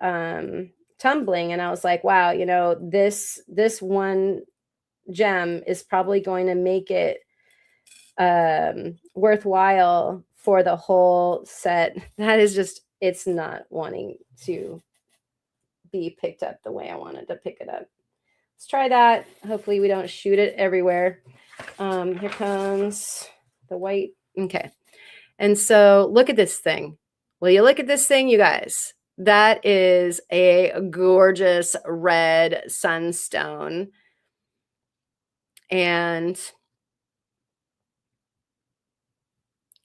tumbling, and I was like, wow, this one gem is probably going to make it worthwhile for the whole set. That is just, it's not wanting to be picked up the way I wanted to pick it up. Let's try that. Hopefully we don't shoot it everywhere. Here comes the white. Okay. And so look at this thing. Will you look at this thing, you guys? That is a gorgeous red sunstone. And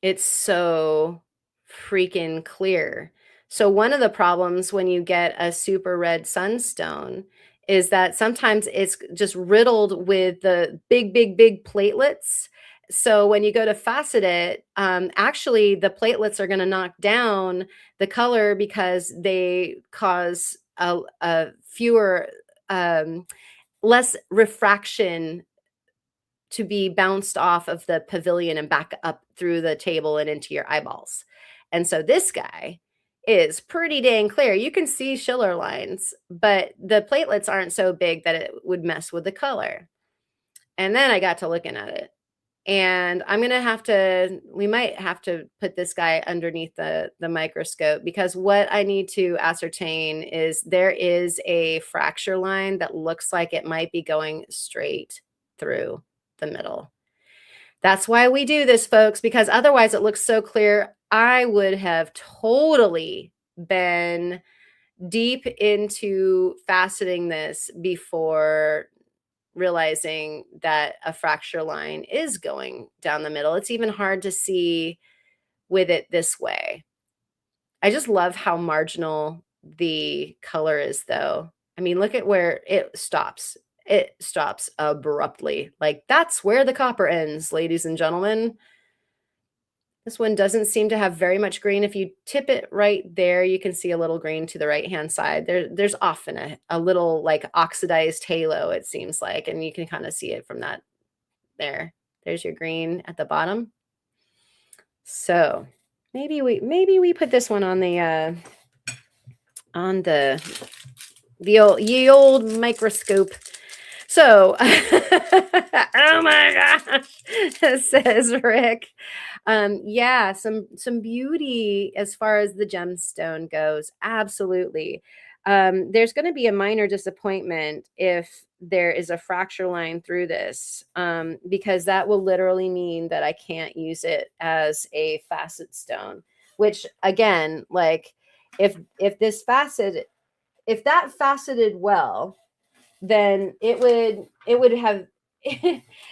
it's so freaking clear. So one of the problems when you get a super red sunstone is that sometimes it's just riddled with the big platelets. So when you go to facet it, actually the platelets are going to knock down the color because they cause a fewer, less refraction to be bounced off of the pavilion and back up through the table and into your eyeballs. And so this guy is pretty dang clear. You can see Schiller lines, but the platelets aren't so big that it would mess with the color. And then I got to looking at it. And we might have to put this guy underneath the microscope, because what I need to ascertain is there is a fracture line that looks like it might be going straight through the middle. That's why we do this, folks, because otherwise it looks so clear. I would have totally been deep into faceting this before realizing that a fracture line is going down the middle. It's even hard to see with it this way. I just love how marginal the color is, though. I mean, look at where it stops. It stops abruptly. Like, that's where the copper ends, ladies and gentlemen. This one doesn't seem to have very much green. If you tip it right there, you can see a little green to the right-hand side. There's often a little, like, oxidized halo, it seems like, and you can kind of see it from that there. There's your green at the bottom. So maybe we put this one on the old microscope. So, oh my gosh, says Rick. Yeah, some beauty as far as the gemstone goes. Absolutely. There's going to be a minor disappointment if there is a fracture line through this, because that will literally mean that I can't use it as a facet stone, which, again, like, if that faceted well, then it would have,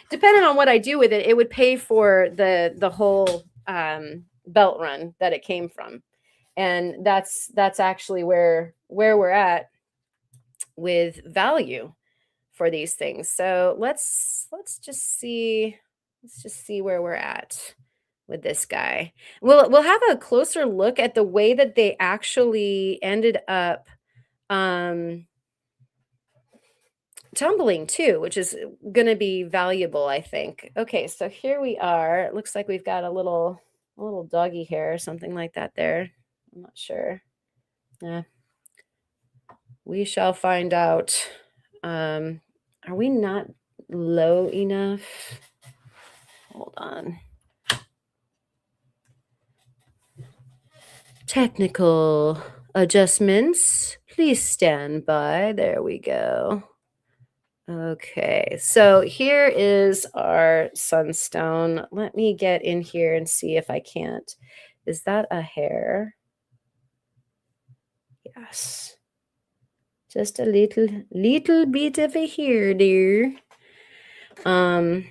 depending on what I do with it, it would pay for the whole belt run that it came from. And that's actually where we're at with value for these things. So let's just see where we're at with this guy. We'll have a closer look at the way that they actually ended up tumbling too, which is going to be valuable, I think. Okay, so here we are. It looks like we've got a little doggy hair or something like that there. I'm not sure. Yeah, we shall find out. Are we not low enough? Hold on. Technical adjustments. Please stand by. There we go. Okay, so here is our sunstone. Let me get in here and see if I can't. Is that a hair? Yes. Just a little bit of a hair there. And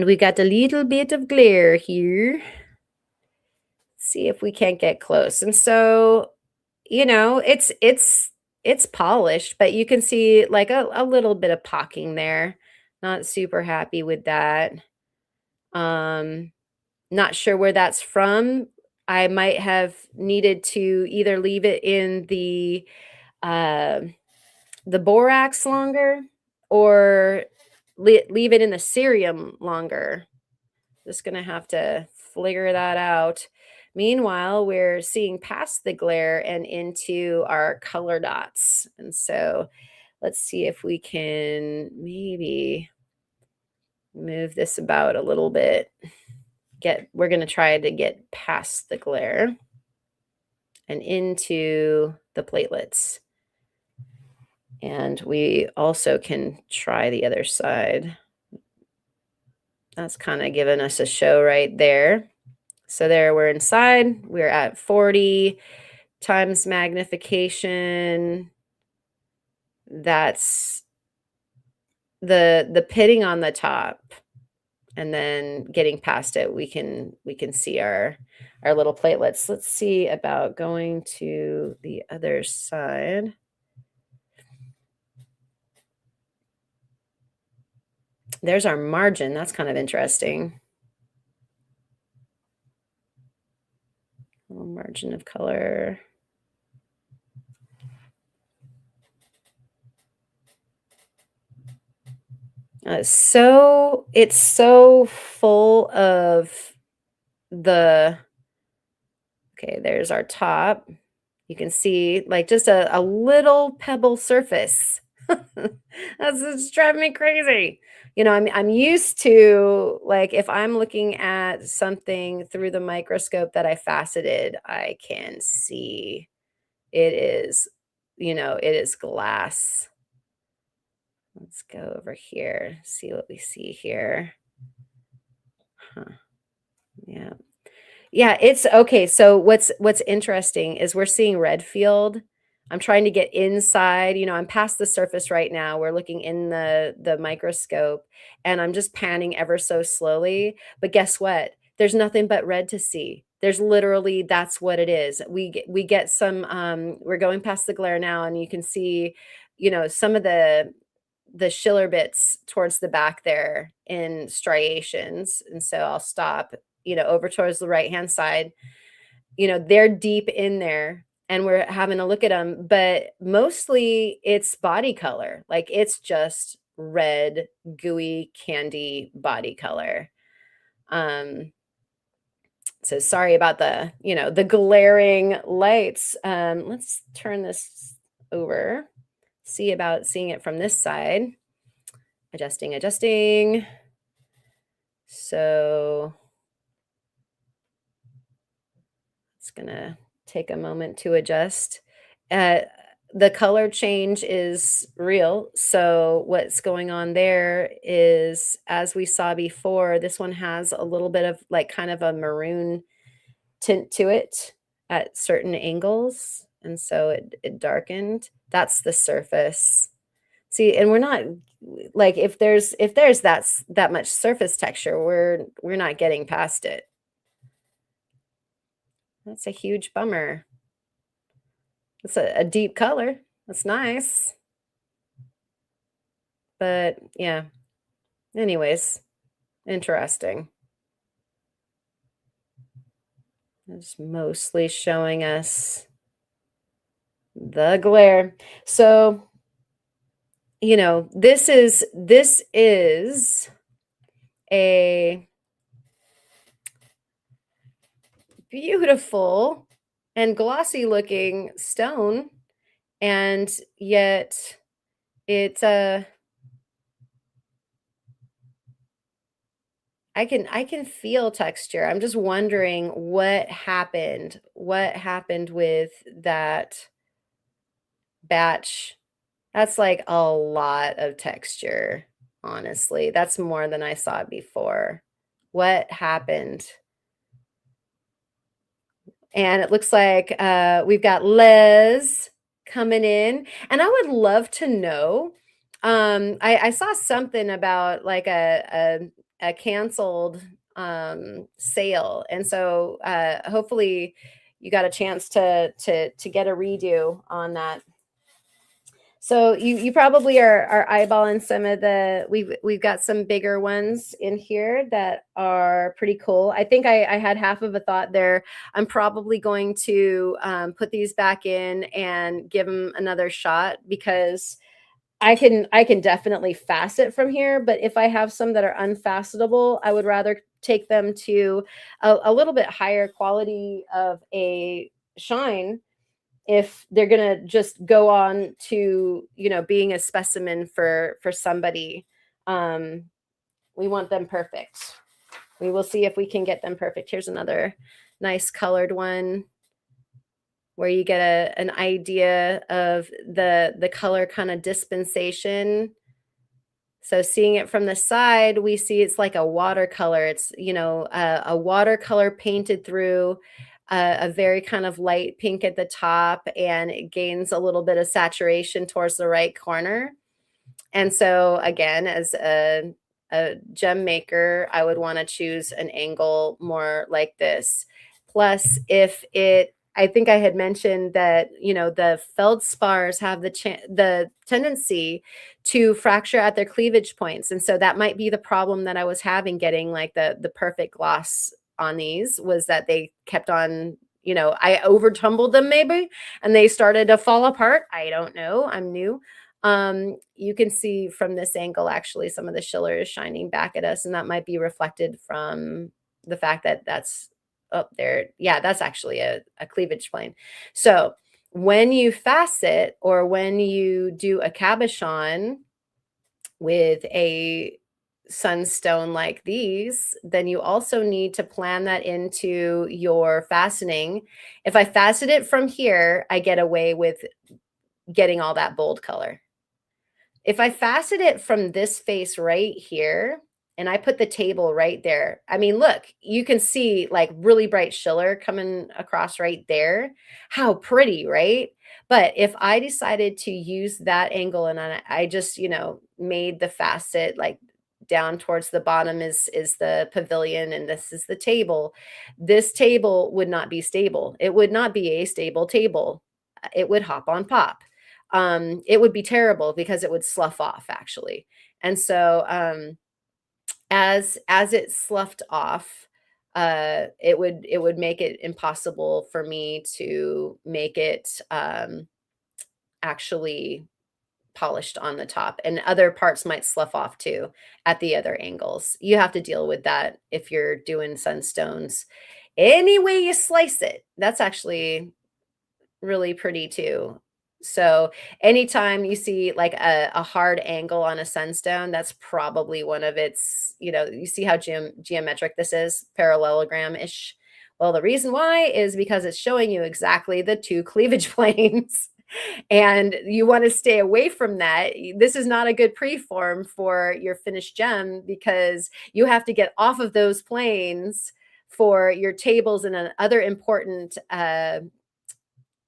we got a little bit of glare here. See if we can't get close. And so, it's polished, but you can see like a little bit of pocking there. Not super happy with that. Not sure where that's from. I might have needed to either leave it in the borax longer, or leave it in the cerium longer. Just gonna have to figure that out. Meanwhile, we're seeing past the glare and into our color dots. And so let's see if we can maybe move this about a little bit. We're going to try to get past the glare and into the platelets. And we also can try the other side. That's kind of giving us a show right there. So there, we're inside. We're at 40 times magnification. That's the pitting on the top, and then getting past it, we can see our little platelets. Let's see about going to the other side. There's our margin. That's kind of interesting. A little margin of color. It's so full of the, okay, there's our top. You can see like just a little pebble surface That's just driving me crazy. I'm used to, like, if I'm looking at something through the microscope that I faceted, I can see it is, it is glass. Let's go over here, see what we see here. Huh. Yeah. Yeah, it's okay. So what's interesting is we're seeing red field. I'm trying to get inside, I'm past the surface right now. We're looking in the microscope and I'm just panning ever so slowly. But guess what? There's nothing but red to see. There's literally that's what it is. We get some we're going past the glare now and you can see, some of the Schiller bits towards the back there in striations. And so I'll stop, over towards the right hand side. They're deep in there and we're having a look at them, but mostly it's body color. Like it's just red, gooey candy body color. Um, so sorry about the glaring lights. Let's turn this over, see about seeing it from this side. Adjusting. So it's gonna take a moment to adjust. Uh, the color change is real. So what's going on there is, as we saw before, this one has a little bit of like kind of a maroon tint to it at certain angles. And so it darkened. That's the surface. See, and we're not like if there's that much surface texture, we're not getting past it. That's a huge bummer. It's a deep color. That's nice. But yeah. Anyways, interesting. It's mostly showing us the glare. So, this is a beautiful and glossy looking stone, and yet it's I can feel texture. I'm just wondering what happened with that batch. That's like a lot of texture, honestly. That's more than I saw before. What happened? And it looks like we've got Les coming in. And I would love to know. I saw something about like a canceled sale. And so hopefully you got a chance to get a redo on that. So you probably are eyeballing some of we've got some bigger ones in here that are pretty cool. I think I had half of a thought there. I'm probably going to put these back in and give them another shot because I can definitely facet from here. But if I have some that are unfacetable, I would rather take them to a little bit higher quality of a shine if they're going to just go on to being a specimen for somebody. We want them perfect. We will see if we can get them perfect. Here's another nice colored one where you get an idea of the color kind of dispensation. So seeing it from the side, we see it's like a watercolor. It's, a watercolor painted through a very kind of light pink at the top, and it gains a little bit of saturation towards the right corner. And so again, as a gem maker, I would want to choose an angle more like this. Plus, I think I had mentioned that the feldspars have the tendency to fracture at their cleavage points, and so that might be the problem that I was having getting like the perfect gloss on these, was that they kept on. I over tumbled them maybe, and they started to fall apart. I don't know. I'm new. You can see from this angle, actually, some of the Schiller is shining back at us, and that might be reflected from the fact that that's up there. Yeah, that's actually a cleavage plane. So when you facet or when you do a cabochon with a sunstone like these, then you also need to plan that into your fastening. If I facet it from here, I get away with getting all that bold color. If I facet it from this face right here, and I put the table right there, I mean, look, you can see like really bright Schiller coming across right there. How pretty, right? But if I decided to use that angle and I just, made the facet like down towards the bottom is the pavilion and this is the table. This table would not be stable. It would not be a stable table. It would hop on pop. It would be terrible because it would slough off actually. And so as it sloughed off, it would make it impossible for me to make it actually polished on the top, and other parts might slough off too at the other angles. You have to deal with that if you're doing sunstones. Any way you slice it, that's actually really pretty too. So anytime you see like a hard angle on a sunstone, that's probably one of its, you see how geometric this is, parallelogram-ish. Well, the reason why is because it's showing you exactly the two cleavage planes. And you want to stay away from that. This is not a good preform for your finished gem because you have to get off of those planes for your tables and other important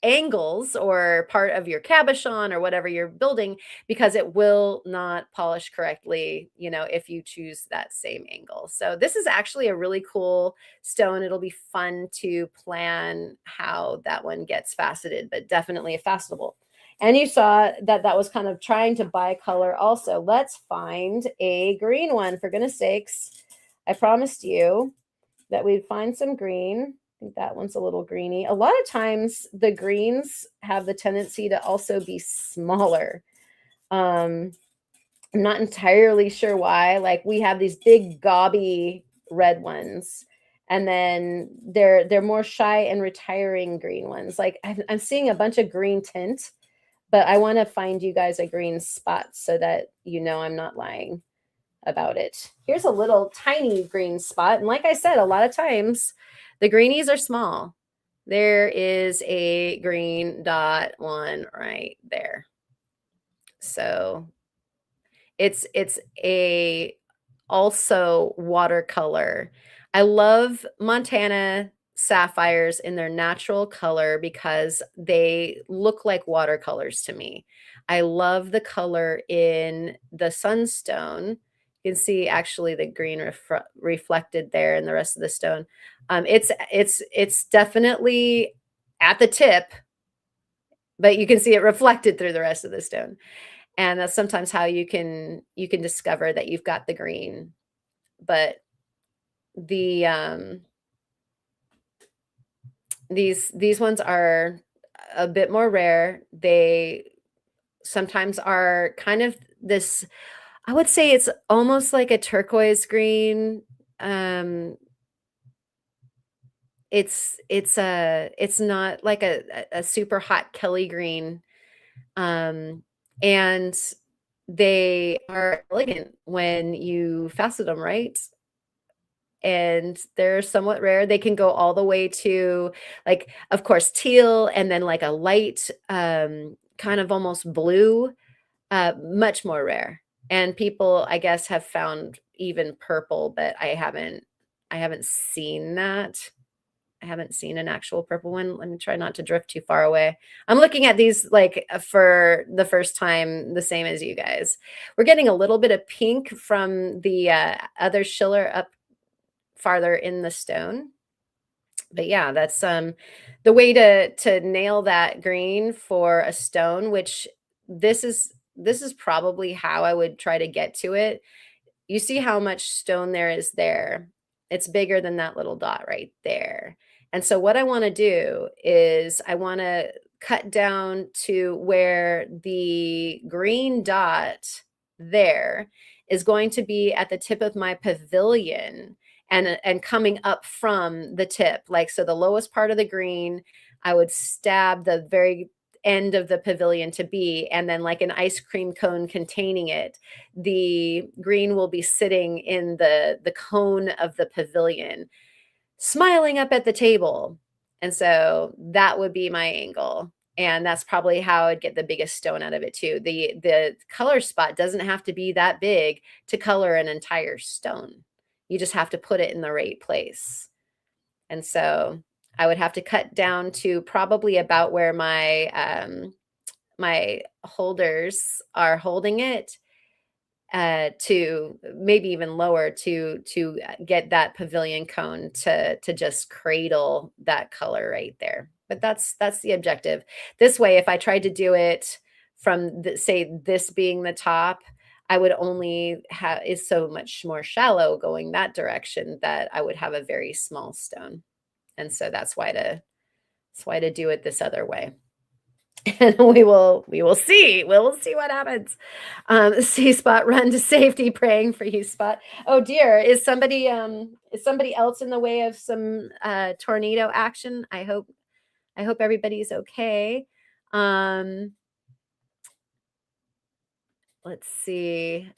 angles or part of your cabochon or whatever you're building, because it will not polish correctly, if you choose that same angle. So this is actually a really cool stone. It'll be fun to plan how that one gets faceted, but definitely a facettable. And you saw that was kind of trying to bicolor also. Let's find a green one, for goodness sakes. I promised you that we'd find some green. I think that one's a little greeny. A lot of times the greens have the tendency to also be smaller. I'm not entirely sure why. Like we have these big gobby red ones, and then they're more shy and retiring green ones. Like I'm seeing a bunch of green tint, but I want to find you guys a green spot so that I'm not lying about it. Here's a little tiny green spot. And like I said, a lot of times the greenies are small. There is a green dot one right there. So it's a also watercolor. I love Montana sapphires in their natural color because they look like watercolors to me. I love the color in the Sunstone. You can see actually the green reflected there in the rest of the stone. It's definitely at the tip, but you can see it reflected through the rest of the stone. And that's sometimes how you can discover that you've got the green. But the these ones are a bit more rare. They sometimes are kind of this, I would say it's almost like a turquoise green. It's not like a super hot Kelly green. And they are elegant when you facet them right. And they're somewhat rare. They can go all the way to like, of course, teal, and then like a light, kind of almost blue, much more rare. And people, I guess, have found even purple, but I haven't seen that. I haven't seen an actual purple one. Let me try not to drift too far away. I'm looking at these like for the first time, the same as you guys. We're getting a little bit of pink from the other Schiller up farther in the stone. But yeah, that's the way to nail that green for a stone, which this is probably how I would try to get to it. You see how much stone there is there. It's bigger than that little dot right there. And so what I want to do is I want to cut down to where the green dot there is going to be at the tip of my pavilion, and coming up from the tip. Like, so the lowest part of the green, I would stab the very end of the pavilion to be, and then like an ice cream cone containing it. The green will be sitting in the cone of the pavilion, smiling up at the table. And so that would be my angle. And that's probably how I'd get the biggest stone out of it too. The color spot doesn't have to be that big to color an entire stone. You just have to put it in the right place. And so I would have to cut down to probably about where my holders are holding it, to maybe even lower to get that pavilion cone to just cradle that color right there. But that's the objective. This way, if I tried to do it from say this being the top, I would only have is so much more shallow going that direction that I would have a very small stone. And so that's why to do it this other way. And we will see. We will see what happens. See Spot, run to safety, praying for you, Spot. Oh dear, is somebody else in the way of some tornado action? I hope everybody's okay. Let's see.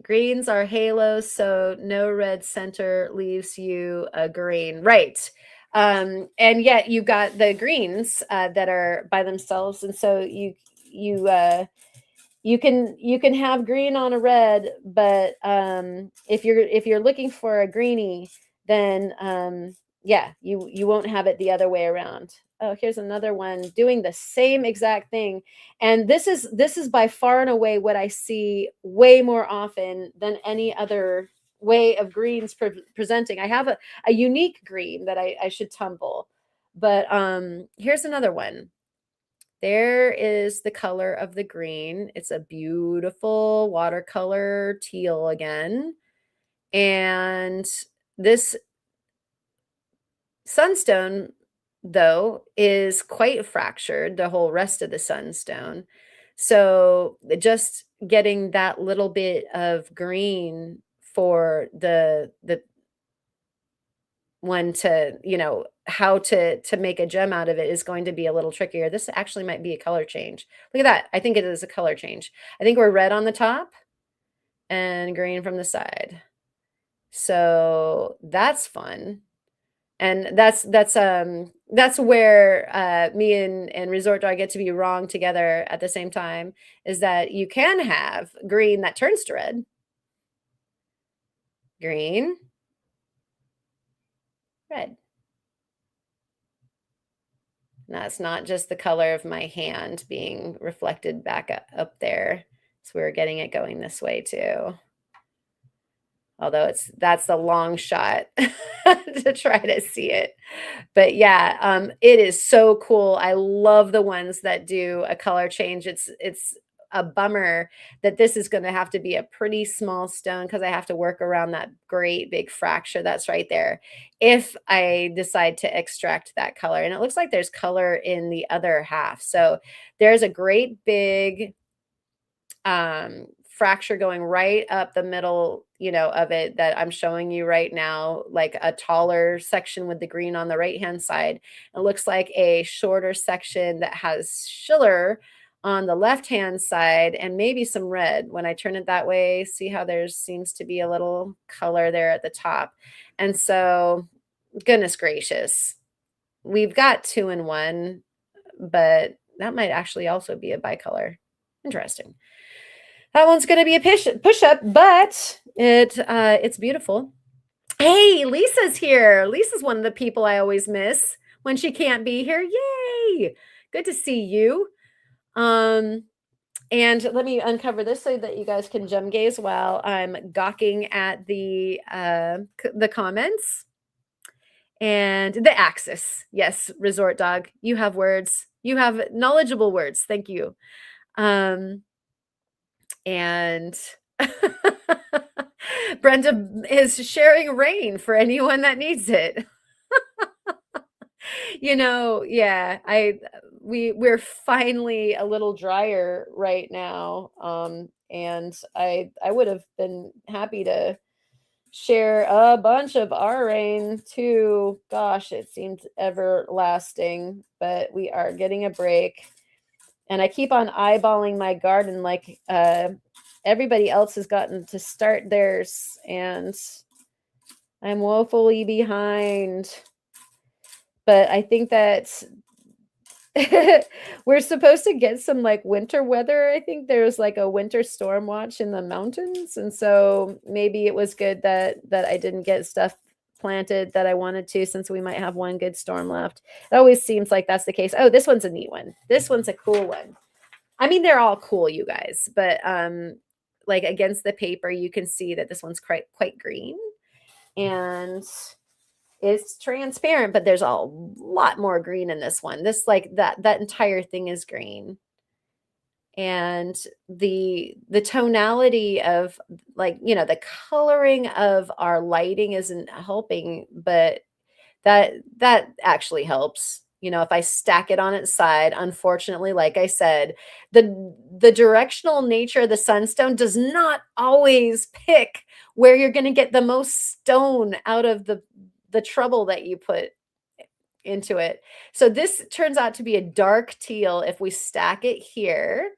Greens are halos, so no red center leaves you a green. Right. And yet you got the greens that are by themselves, and so you can have green on a red, but if you're looking for a greenie, then yeah, you won't have it the other way around. Oh, here's another one doing the same exact thing, and this is by far and away what I see way more often than any other way of greens presenting. I have a unique green that I should tumble, but here's another one. There is the color of the green. It's a beautiful watercolor teal again. And this sunstone, though, is quite fractured, the whole rest of the sunstone. So just getting that little bit of green for the one to, how to make a gem out of it is going to be a little trickier. This actually might be a color change. Look at that. I think it is a color change. I think we're red on the top and green from the side. So that's fun. And that's where me and Resort Dog get to be wrong together at the same time, is that you can have green that turns to red. Green, red. That's not just the color of my hand being reflected back up there. So we're getting it going this way too. Although that's the long shot to try to see it. But yeah, it is so cool. I love the ones that do a color change. It's a bummer that this is going to have to be a pretty small stone because I have to work around that great big fracture that's right there if I decide to extract that color. And it looks like there's color in the other half. So there's a great big fracture going right up the middle, of it that I'm showing you right now, like a taller section with the green on the right-hand side. It looks like a shorter section that has Schiller on the left-hand side and maybe some red. When I turn it that way, see how there seems to be a little color there at the top. And so, goodness gracious, we've got 2-in-1, but that might actually also be a bicolor. Interesting. That one's going to be a push-up, but it's beautiful. Hey, Lisa's here. Lisa's one of the people I always miss when she can't be here. Yay! Good to see you. And let me uncover this so that you guys can gem gaze while I'm gawking at the comments. And the axis. Yes, Resort Dog. You have words. You have knowledgeable words. Thank you. And Brenda is sharing rain for anyone that needs it. Yeah, we're finally a little drier right now. And I would have been happy to share a bunch of our rain too. Gosh, it seems everlasting, but we are getting a break. And I keep on eyeballing my garden like everybody else has gotten to start theirs, and I'm woefully behind. But I think that we're supposed to get some like winter weather. I think there's like a winter storm watch in the mountains, and so maybe it was good that I didn't get stuff planted that I wanted to, since we might have one good storm left. It always seems like that's the case. Oh, this one's a neat one. This one's a cool one. I mean, they're all cool, you guys, but like against the paper, you can see that this one's quite green, and it's transparent, but there's a lot more green in this one. This like that entire thing is green. And the tonality of, like, you know, the coloring of our lighting isn't helping, but that actually helps. You know, if I stack it on its side, unfortunately, like I said, the directional nature of the sunstone does not always pick where you're going to get the most stone out of the trouble that you put into it. So this turns out to be a dark teal if we stack it here,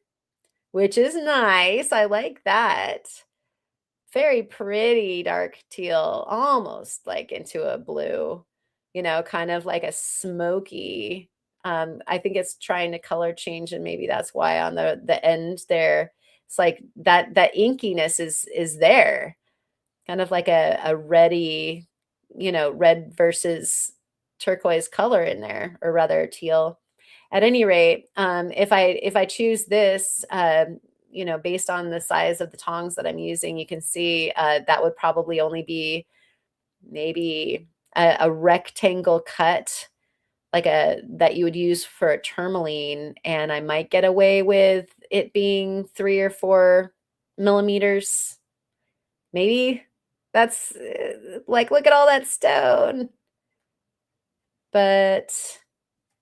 which is nice. I like that. Very pretty dark teal, almost like into a blue, you know, kind of like a smoky. I think it's trying to color change, and maybe that's why on the end there, it's like that inkiness is there, kind of like a reddy, you know, red versus turquoise color in there, or rather teal. At any rate, if I choose this, you know, based on the size of the tongs that I'm using, you can see that would probably only be maybe a rectangle cut, like that you would use for a tourmaline, and I might get away with it being 3 or 4 millimeters. Maybe that's like, look at all that stone. But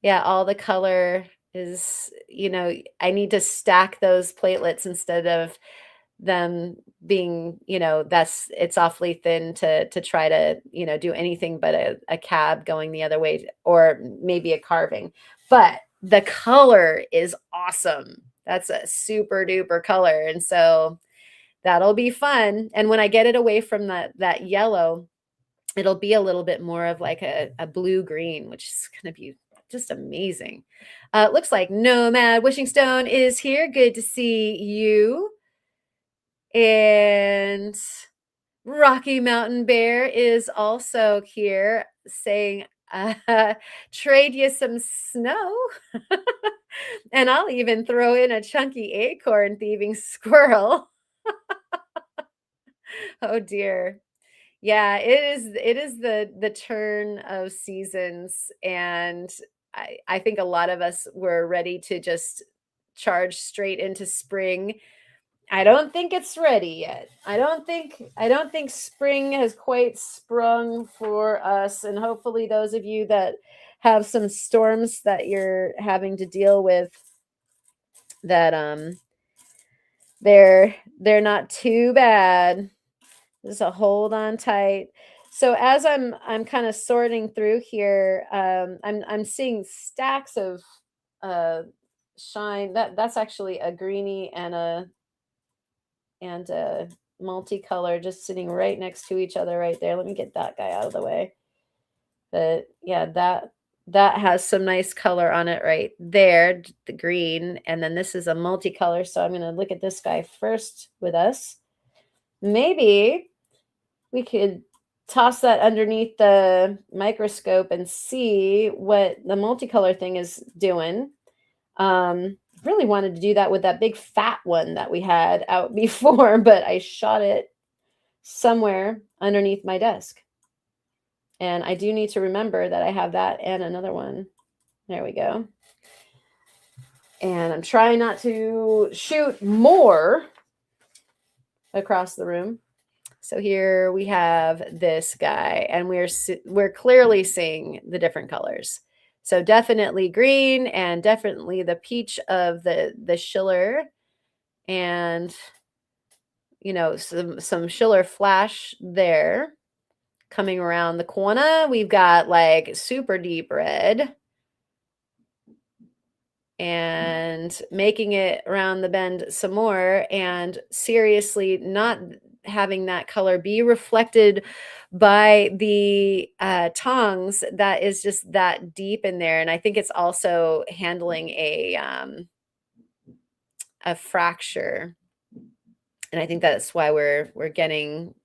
yeah, all the color is, you know, I need to stack those platelets instead of them being, you know, it's awfully thin to try to, you know, do anything but a cab going the other way, or maybe a carving. But the color is awesome. That's a super duper color. And so that'll be fun. And when I get it away from that yellow, it'll be a little bit more of like a blue green, which is going to be just amazing. Looks like Nomad Wishing Stone is here. Good to see you. And Rocky Mountain Bear is also here, saying, trade you some snow. And I'll even throw in a chunky acorn thieving squirrel. Oh dear. Yeah, it is the turn of seasons, and I think a lot of us were ready to just charge straight into spring. I don't think it's ready yet. I don't think spring has quite sprung for us, and hopefully those of you that have some storms that you're having to deal with, that they're not too bad. Just a hold on tight. So as I'm kind of sorting through here, I'm seeing stacks of uh, shine. That's actually a greenie and a multicolor just sitting right next to each other right there. Let me get that guy out of the way. But yeah, that has some nice color on it right there, the green, and then this is a multicolor. So I'm going to look at this guy first with us. Maybe we could toss that underneath the microscope and see what the multicolor thing is doing. Really wanted to do that with that big fat one that we had out before, but I shot it somewhere underneath my desk. And I do need to remember that I have that and another one. There we go. And I'm trying not to shoot more across the room. So here we have this guy, and we're clearly seeing the different colors. So definitely green, and definitely the peach of the Schiller, and some Schiller flash there. Coming around the corner, we've got like super deep red and making it around the bend some more, and seriously not having that color be reflected by the tongs that is just that deep in there. And I think it's also handling a fracture, and I think that's why we're getting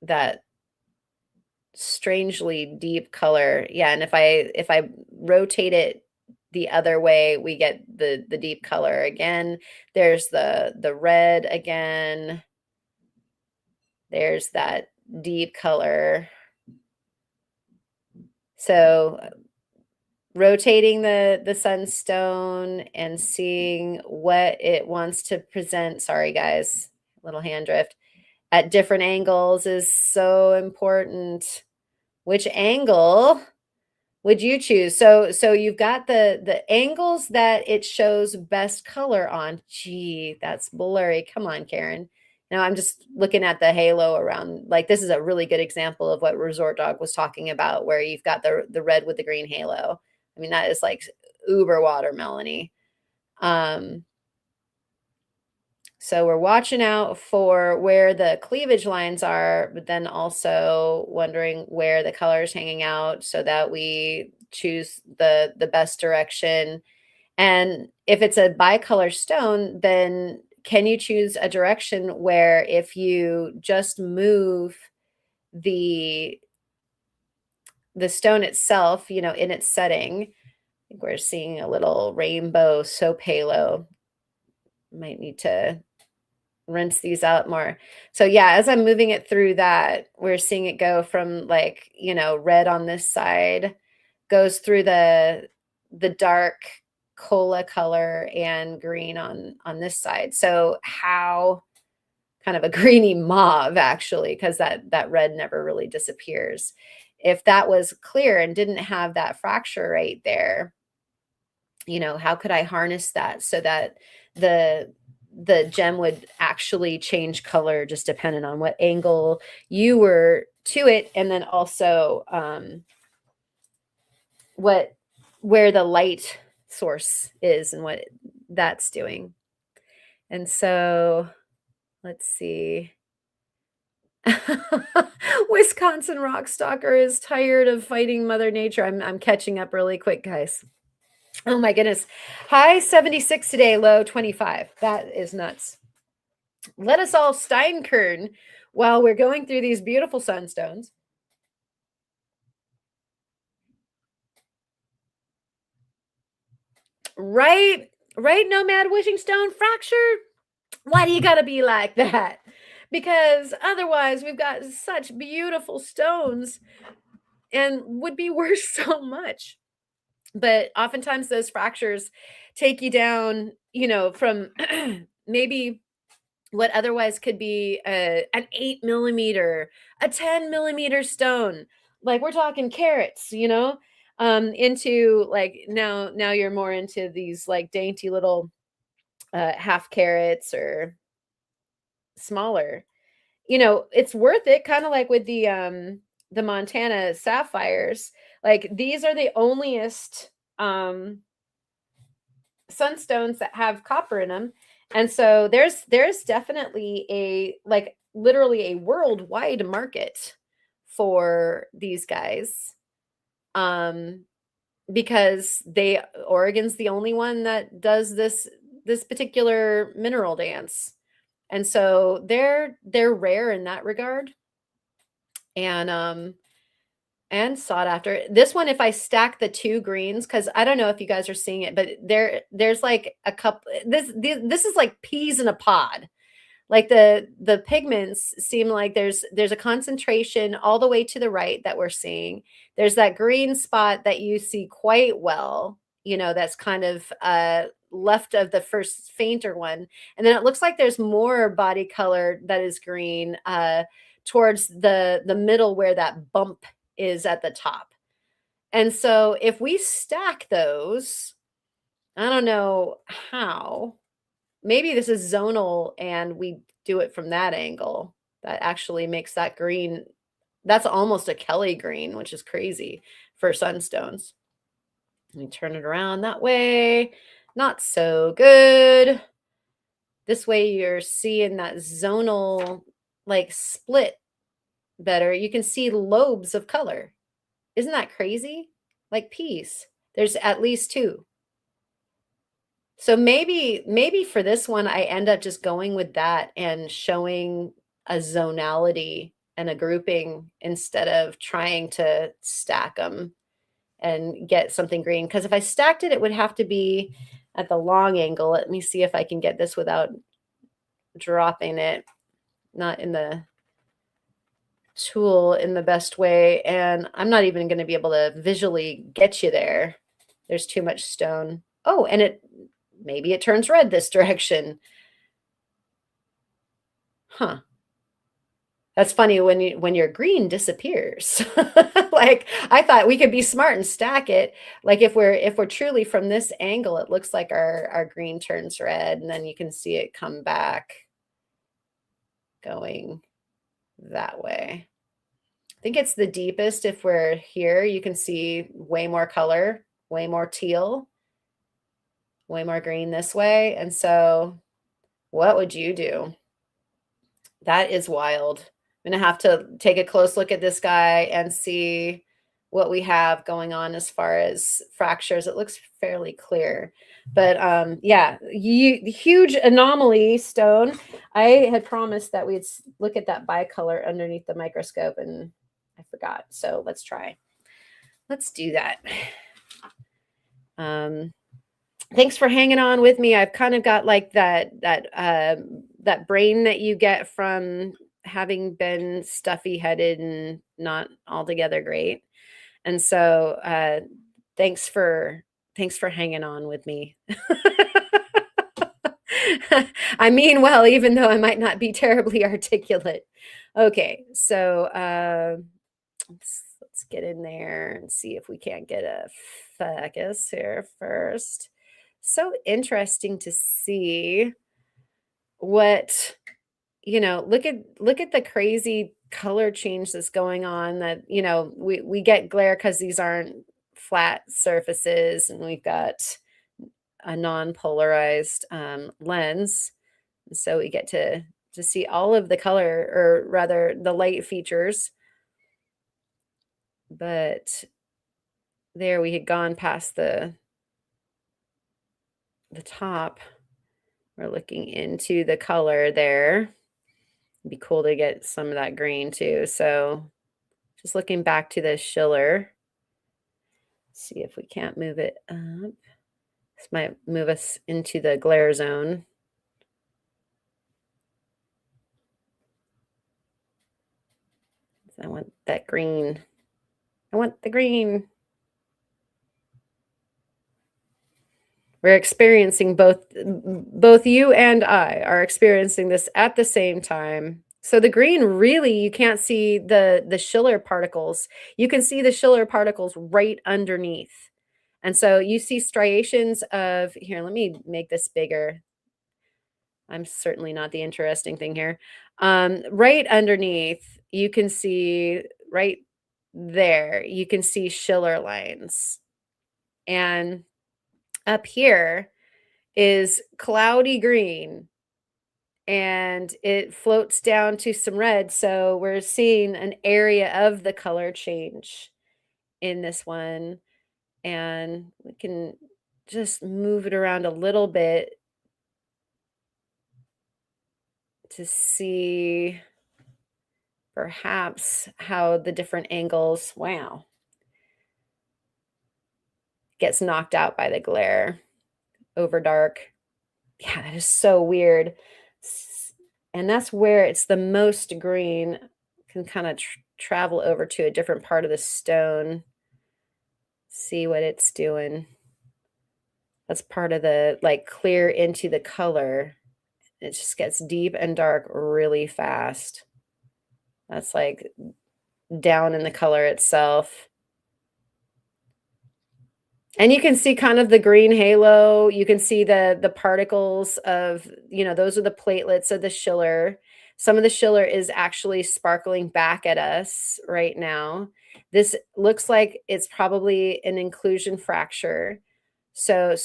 that strangely deep color. Yeah, and if I rotate it the other way, we get the deep color again. There's the red again. There's that deep color. So rotating the sunstone and seeing what it wants to present. Sorry guys, little hand drift. At different angles is so important. Which angle would you choose? So you've got the angles that it shows best color on. Gee, that's blurry. Come on, Karen. Now I'm just looking at the halo around. Like, this is a really good example of what Resort Dog was talking about, where you've got the red with the green halo. I mean, that is like uber watermelony. So we're watching out for where the cleavage lines are, but then also wondering where the color is hanging out so that we choose the best direction. And if it's a bicolor stone, then can you choose a direction where if you just move the stone itself, in its setting, I think we're seeing a little rainbow soap halo. Might need to rinse these out more. So yeah, as I'm moving it through that, we're seeing it go from like, red on this side, goes through the dark cola color and green on this side. So how kind of a greeny mauve actually, because that red never really disappears. If that was clear and didn't have that fracture right there, how could I harness that so that the gem would actually change color just depending on what angle you were to it, and then also where the light source is and what that's doing. And so let's see. Wisconsin Rockstalker is tired of fighting Mother Nature. I'm catching up really quick, guys. Oh my goodness. High 76 today, low 25. That is nuts. Let us all Steinkern while we're going through these beautiful sunstones. Right, Nomad Wishing Stone fracture. Why do you got to be like that? Because otherwise we've got such beautiful stones and would be worth so much. But oftentimes those fractures take you down, from maybe what otherwise could be an 8 millimeter, a 10 millimeter stone. Like, we're talking carats, into like now you're more into these like dainty little half carats or smaller. It's worth it, kind of like with the Montana sapphires. Like, these are the onlyest sunstones that have copper in them. And so there's definitely literally a worldwide market for these guys. Because Oregon's the only one that does this particular mineral dance. And so they're rare in that regard. And sought after. This one, if I stack the two greens, because I don't know if you guys are seeing it, but there's like a couple. This is like peas in a pod. Like, the pigments seem like there's a concentration all the way to the right that we're seeing. There's that green spot that you see quite well. That's kind of left of the first fainter one, and then it looks like there's more body color that is green towards the middle where that bump is at the top. And so if we stack those, I don't know how, maybe this is zonal and we do it from that angle. That actually makes that green, that's almost a Kelly green, which is crazy for sunstones. Let me turn it around that way. Not so good. This way you're seeing that zonal like split better. You can see lobes of color. Isn't that crazy? Like peas. There's at least two. So maybe for this one, I end up just going with that and showing a zonality and a grouping instead of trying to stack them and get something green. Because if I stacked it, it would have to be at the long angle. Let me see if I can get this without dropping it, not in the tool in the best way. And I'm not even going to be able to visually get you there. There's too much stone. Oh, and maybe it turns red this direction. Huh. That's funny when your green disappears. Like I thought we could be smart and stack it. Like if we're truly from this angle, it looks like our green turns red, and then you can see it come back going that way. I think it's the deepest if we're here. You can see way more color, way more teal, way more green this way. And so what would you do? That is wild. I'm going to have to take a close look at this guy and see what we have going on as far as fractures. It looks fairly clear. But yeah, huge anomaly stone. I had promised that we'd look at that bicolor underneath the microscope, and I forgot. So let's try. Let's do that. Thanks for hanging on with me. I've kind of got like that brain that you get from having been stuffy headed and not altogether great. And so thanks for hanging on with me. I mean, well, even though I might not be terribly articulate. Okay, so let's get in there and see if we can't get a focus here first. So interesting to see what, look at the crazy color change that's going on, that, we get glare because these aren't flat surfaces, and we've got a non-polarized lens. And so we get to see all of the color, or rather the light features. But there we had gone past the top. We're looking into the color there. It'd be cool to get some of that green too. So just looking back to the Schiller. See if we can't move it up. This might move us into the glare zone. I want that green. I want the green. We're experiencing both you and I are experiencing this at the same time. So the green, really, you can't see the Schiller particles. You can see the Schiller particles right underneath. And so you see striations of, here, let me make this bigger. I'm certainly not the interesting thing here. Right underneath, you can see right there, you can see Schiller lines. And up here is cloudy green, and it floats down to some red. So we're seeing an area of the color change in this one. And we can just move it around a little bit to see perhaps how the different angles, wow, gets knocked out by the glare over dark. Yeah, that is so weird. And that's where it's the most green, can kind of travel over to a different part of the stone, see what it's doing. That's part of the, like, clear into the color. It just gets deep and dark really fast. That's like down in the color itself. And you can see kind of the green halo. You can see the particles of, those are the platelets of the Schiller. Some of the Schiller is actually sparkling back at us right now. This looks like it's probably an inclusion fracture. So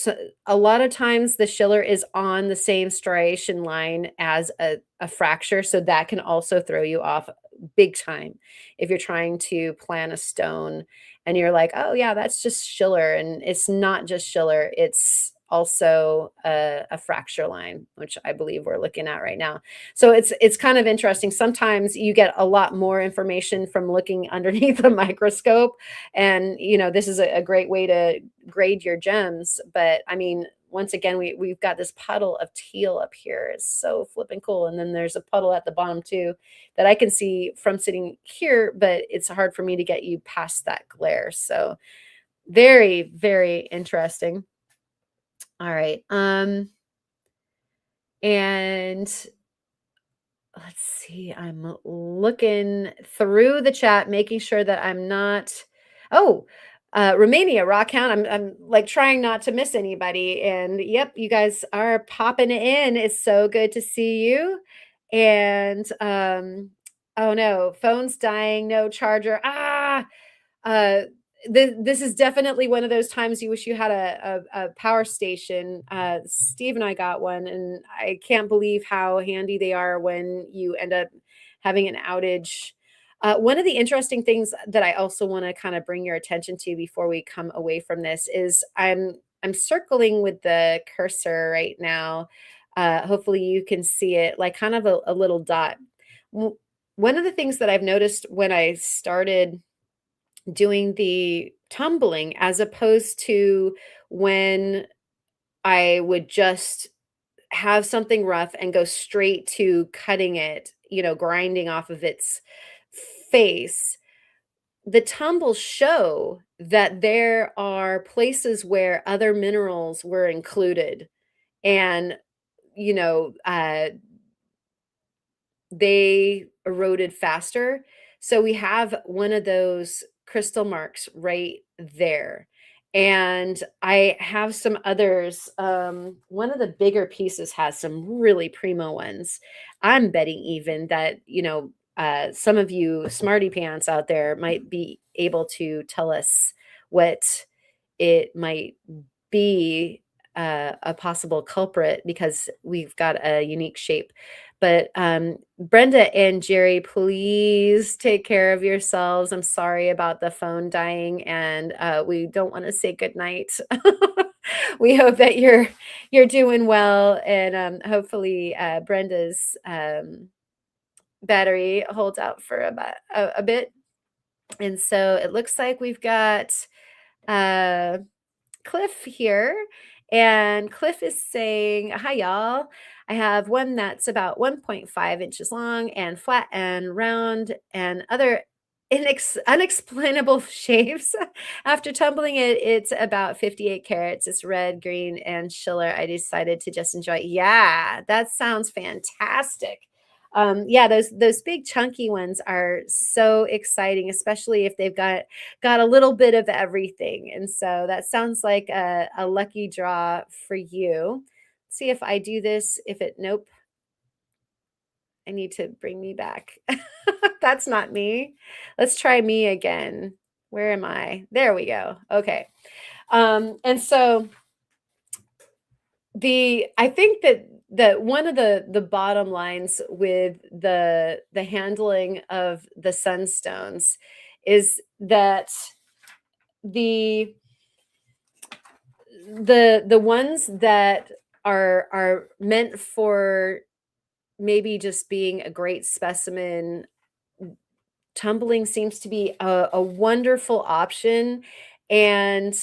a lot of times the Schiller is on the same striation line as a fracture, so that can also throw you off big time if you're trying to plan a stone and you're like, "Oh, yeah, that's just Schiller," and it's not just Schiller, it's also a fracture line, which I believe we're looking at right now. So it's kind of interesting. Sometimes you get a lot more information from looking underneath the microscope, and, this is a great way to grade your gems. But I mean, once again, we've got this puddle of teal up here. It's so flipping cool. And then there's a puddle at the bottom too that I can see from sitting here, but it's hard for me to get you past that glare. So very, very interesting. All right. And let's see. I'm looking through the chat, making sure that I'm not. Oh, Romania, Rockhound. I'm like trying not to miss anybody. And yep, you guys are popping in. It's so good to see you. And oh no, phone's dying, no charger. Uh, this is definitely one of those times you wish you had a power station. Steve and I got one, and I can't believe how handy they are when you end up having an outage. One of the interesting things that I also want to kind of bring your attention to before we come away from this is I'm circling with the cursor right now. Hopefully you can see it, like kind of a little dot. One of the things that I've noticed when I started doing the tumbling, as opposed to when I would just have something rough and go straight to cutting it, grinding off of its face. The tumbles show that there are places where other minerals were included, and you know, uh, they eroded faster. So we have one of those crystal marks right there. And I have some others. One of the bigger pieces has some really primo ones. I'm betting even that, some of you smarty pants out there might be able to tell us what it might be, a possible culprit, because we've got a unique shape. But Brenda and Jerry, please take care of yourselves. I'm sorry about the phone dying, and we don't want to say goodnight. We hope that you're doing well, and hopefully Brenda's battery holds out for about a bit. And so it looks like we've got Cliff here, and Cliff is saying, "Hi, y'all. I have one that's about 1.5 inches long and flat and round and other unexplainable shapes. After tumbling it, it's about 58 carats. It's red, green, and Schiller. I decided to just enjoy it." Yeah, that sounds fantastic. Yeah, those big chunky ones are so exciting, especially if they've got a little bit of everything. And so that sounds like a lucky draw for you. See if I do this. Nope, I need to bring me back. That's not me. Let's try me again. Where am I? There we go. Okay. And so I think that one of the bottom lines with the handling of the Sunstones is that the the ones that are meant for maybe just being a great specimen, tumbling seems to be a wonderful option. And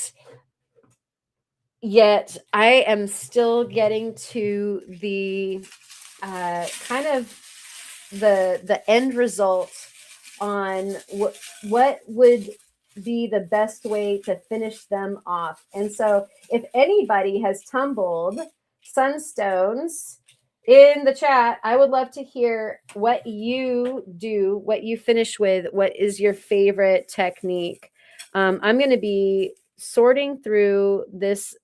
yet I am still getting to the kind of the end result on what would be the best way to finish them off. And so if anybody has tumbled Sunstones in the chat, I would love to hear what you do, what you finish with, what is your favorite technique. I'm going to be sorting through this.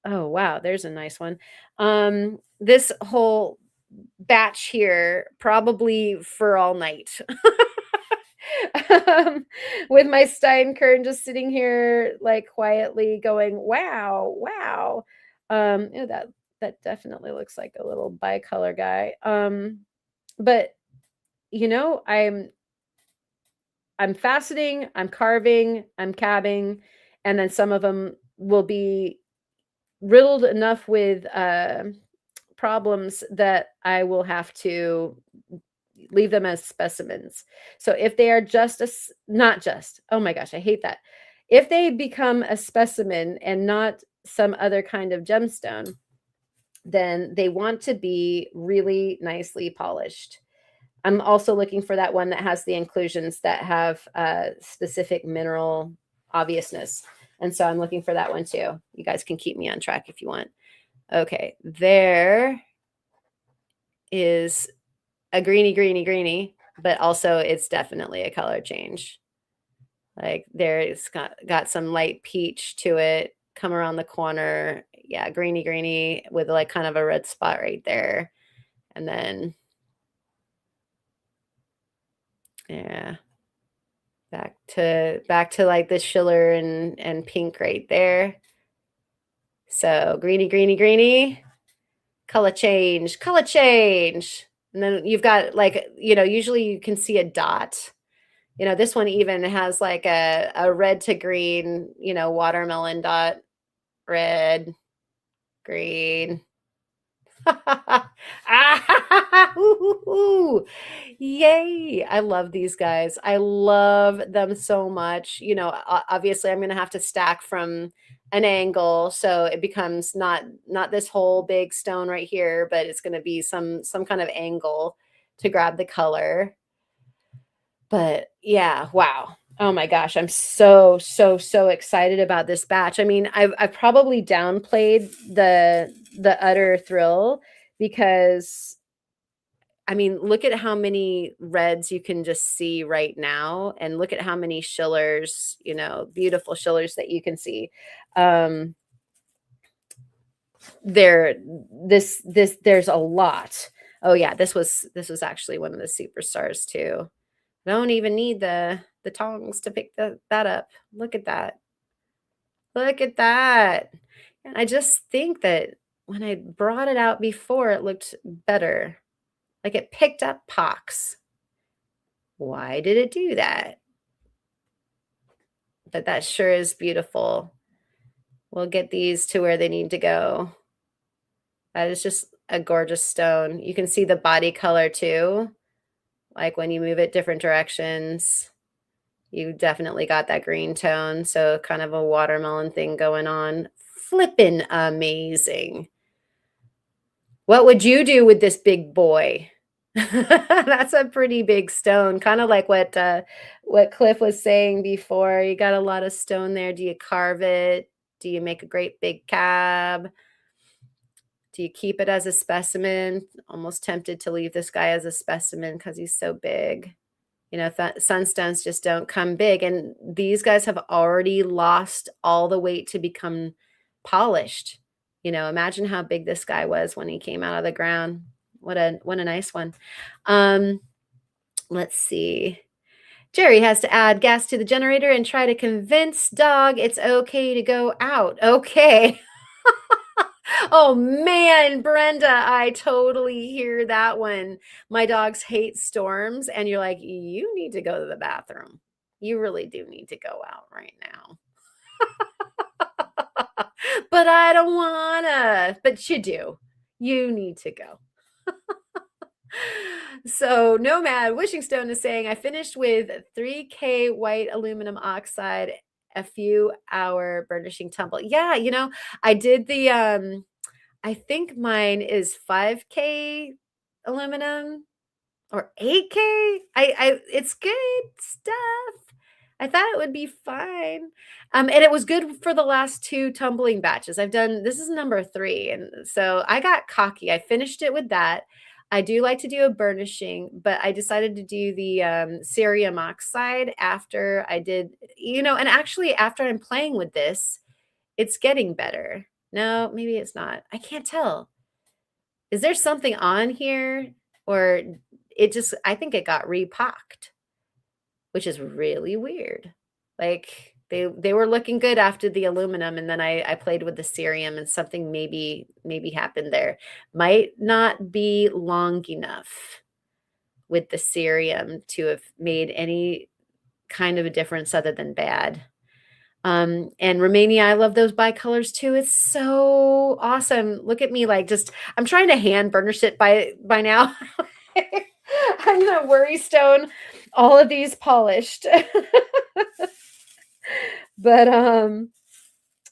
Oh, wow, there's a nice one. This whole batch here probably for all night. With my Steinkern just sitting here like quietly going, wow, wow. That definitely looks like a little bicolor guy. But I'm faceting, I'm carving, I'm cabbing, and then some of them will be riddled enough with problems that I will have to leave them as specimens. So if they are just not just, oh my gosh, I hate that. If they become a specimen and not some other kind of gemstone, then they want to be really nicely polished. I'm also looking for that one that has the inclusions that have specific mineral obviousness. And so I'm looking for that one too. You guys can keep me on track if you want. Okay, there is a greeny, but also it's definitely a color change. Like there's got some light peach to it, come around the corner. Yeah, greeny with like kind of a red spot right there. And then, yeah, back to like the Schiller and pink right there. So greeny, color change. And then you've got like, usually you can see a dot. This one even has like a red to green, watermelon dot, red, green. Yay. I love these guys. I love them so much. Obviously I'm going to have to stack from an angle, so it becomes not this whole big stone right here, but it's going to be some kind of angle to grab the color. But yeah, wow. Oh my gosh, I'm so excited about this batch. I mean, I've probably downplayed the utter thrill because I mean, look at how many reds you can just see right now, and look at how many Schillers, beautiful Schillers that you can see. There's a lot. Oh yeah, this was actually one of the superstars too. I don't even need the tongs to pick that up. Look at that. Look at that. And I just think that when I brought it out before, it looked better. Like it picked up pox. Why did it do that? But that sure is beautiful. We'll get these to where they need to go. That is just a gorgeous stone. You can see the body color too. Like when you move it different directions. You definitely got that green tone, so kind of a watermelon thing going on. Flippin' amazing. What would you do with this big boy? That's a pretty big stone, kind of like what Cliff was saying before. You got a lot of stone there. Do you carve it? Do you make a great big cab? Do you keep it as a specimen? Almost tempted to leave this guy as a specimen because he's so big. Sunstones just don't come big, and these guys have already lost all the weight to become polished. Imagine how big this guy was when he came out of the ground. What a nice one. Let's see. Jerry has to add gas to the generator and try to convince dog it's okay to go out. Okay. Oh man, Brenda, I totally hear that one. My dogs hate storms, and you're like, you need to go to the bathroom. You really do need to go out right now. But I don't wanna. But you do. You need to go. So Nomad Wishing Stone is saying, I finished with 3K white aluminum oxide, a few hour burnishing tumble. Yeah, I did the I think mine is 5K aluminum or 8K. It's good stuff. I thought it would be fine. And it was good for the last 2 tumbling batches. This is number 3. And so I got cocky. I finished it with that. I do like to do a burnishing, but I decided to do the cerium oxide after I did, and actually after I'm playing with this, it's getting better. No, maybe it's not. I can't tell. Is there something on here? Or I think it got repocked, which is really weird. Like they were looking good after the aluminum, and then I played with the cerium and something maybe happened there. Might not be long enough with the cerium to have made any kind of a difference other than bad. And Romania, I love those bicolors too. It's so awesome. Look at me, like I'm trying to hand burnish it by now. I'm gonna worry stone all of these polished. But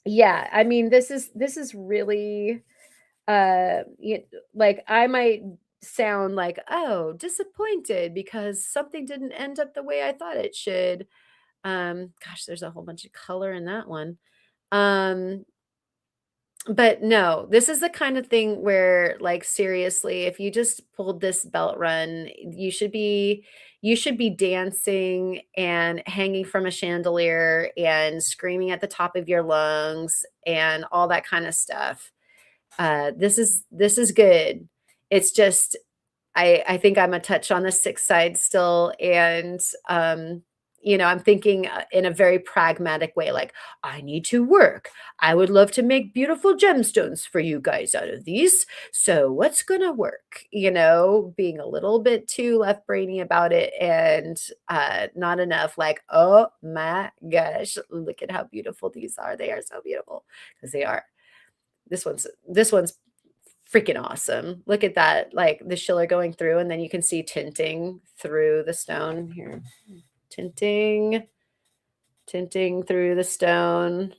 yeah, I mean this is really like I might sound like, oh, disappointed because something didn't end up the way I thought it should. Gosh, there's a whole bunch of color in that one. Um, but no, this is the kind of thing where, like, seriously, if you just pulled this belt run, you should be dancing and hanging from a chandelier and screaming at the top of your lungs and all that kind of stuff. This is good. It's just I think I'm a touch on the sick side still, and I'm thinking in a very pragmatic way, like I need to work. I would love to make beautiful gemstones for you guys out of these. So what's gonna work? Being a little bit too left brainy about it, and not enough like, oh my gosh, look at how beautiful these are. They are so beautiful because they are. This one's freaking awesome. Look at that, like the Schiller going through, and then you can see tinting through the stone here. Tinting through the stone.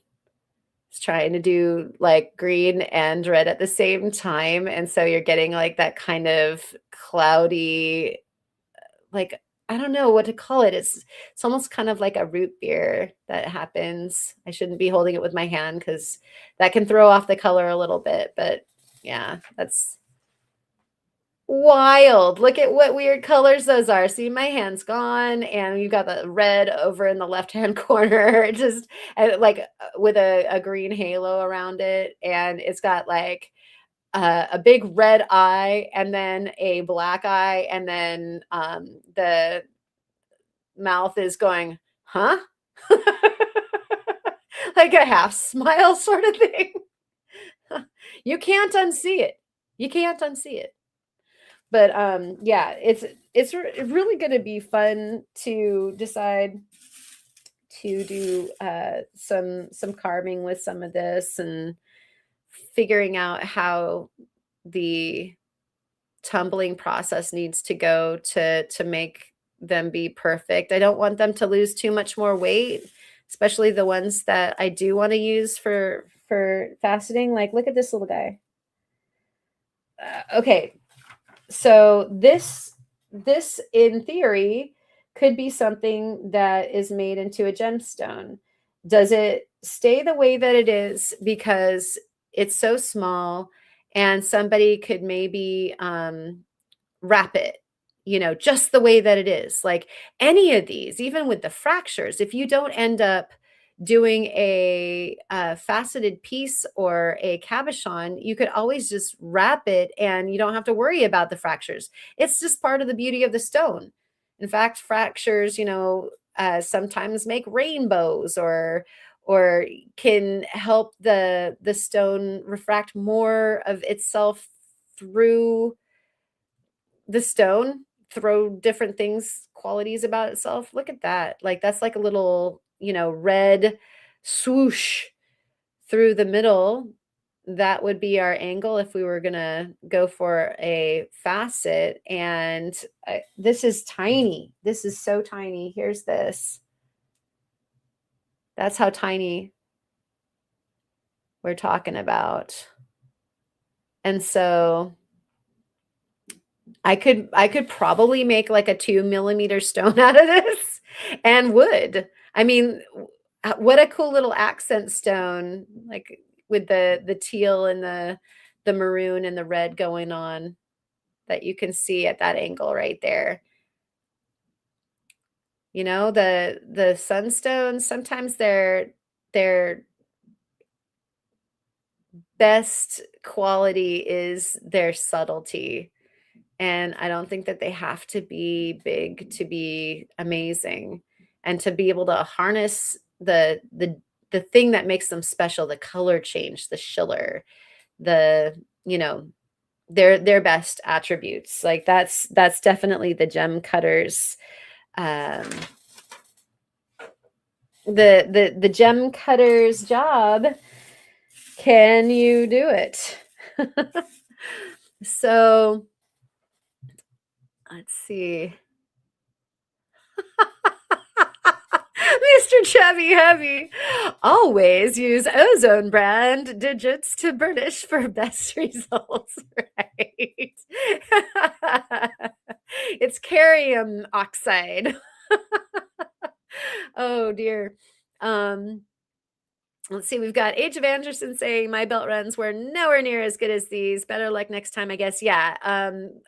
It's trying to do like green and red at the same time. And so you're getting like that kind of cloudy, like, I don't know what to call it. It's almost kind of like a root beer that happens. I shouldn't be holding it with my hand because that can throw off the color a little bit, but yeah, that's wild. Look at what weird colors those are. See, my hand's gone, and you've got the red over in the left-hand corner, just like with a green halo around it. And it's got like a big red eye, and then a black eye, and then the mouth is going, huh? Like a half smile sort of thing. You can't unsee it. You can't unsee it. But yeah, it's really going to be fun to decide to do some carving with some of this, and figuring out how the tumbling process needs to go to make them be perfect. I don't want them to lose too much more weight, especially the ones that I do want to use for faceting. Like, look at this little guy. Okay, so this in theory could be something that is made into a gemstone. Does it stay the way that it is because it's so small, and somebody could maybe wrap it, just the way that it is? Like any of these, even with the fractures, if you don't end up doing a faceted piece or a cabochon, you could always just wrap it and you don't have to worry about the fractures. It's just part of the beauty of the stone. In fact, fractures, sometimes make rainbows, or can help the stone refract more of itself through the stone, throw different things, qualities about itself. Look at that. Like, that's like a little, red swoosh through the middle. That would be our angle if we were going to go for a facet. And this is tiny. This is so tiny. Here's this. That's how tiny we're talking about. And so I could probably make like a 2 mm stone out of this, and wood. I mean, what a cool little accent stone, like with the teal and the maroon and the red going on. that you can see at that angle right there. You know, the sunstones, sometimes their best quality is their subtlety. And I don't think that they have to be big to be amazing, and to be able to harness the thing that makes them special, the color change, the Schiller, the, you know, their best attributes. Like that's definitely the gem cutters. Um, the gem cutter's job. Can you do it? So let's see. Mr. Chubby Heavy. Always use ozone brand digits to burnish for best results, right? It's carium oxide. Oh dear. Let's see, we've got Age of Anderson saying my belt runs were nowhere near as good as these. Better luck next time, I guess. Yeah.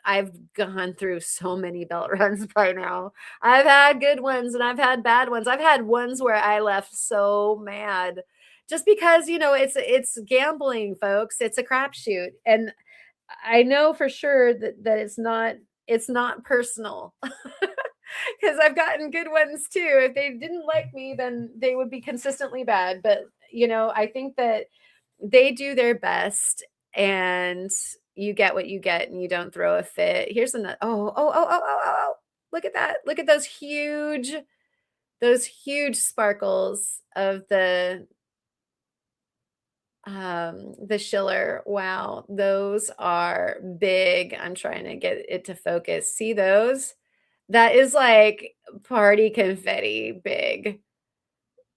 I've gone through so many belt runs by now. I've had good ones and I've had bad ones. I've had ones where I left so mad just because, it's gambling, folks. It's a crapshoot. And I know for sure that it's not personal. Because I've gotten good ones too. If they didn't like me, then they would be consistently bad. But I think that they do their best, and you get what you get, and you don't throw a fit. Here's another. Oh! Look at that! Look at those huge sparkles of the Schiller. Wow, those are big. I'm trying to get it to focus. See those? That is like party confetti big.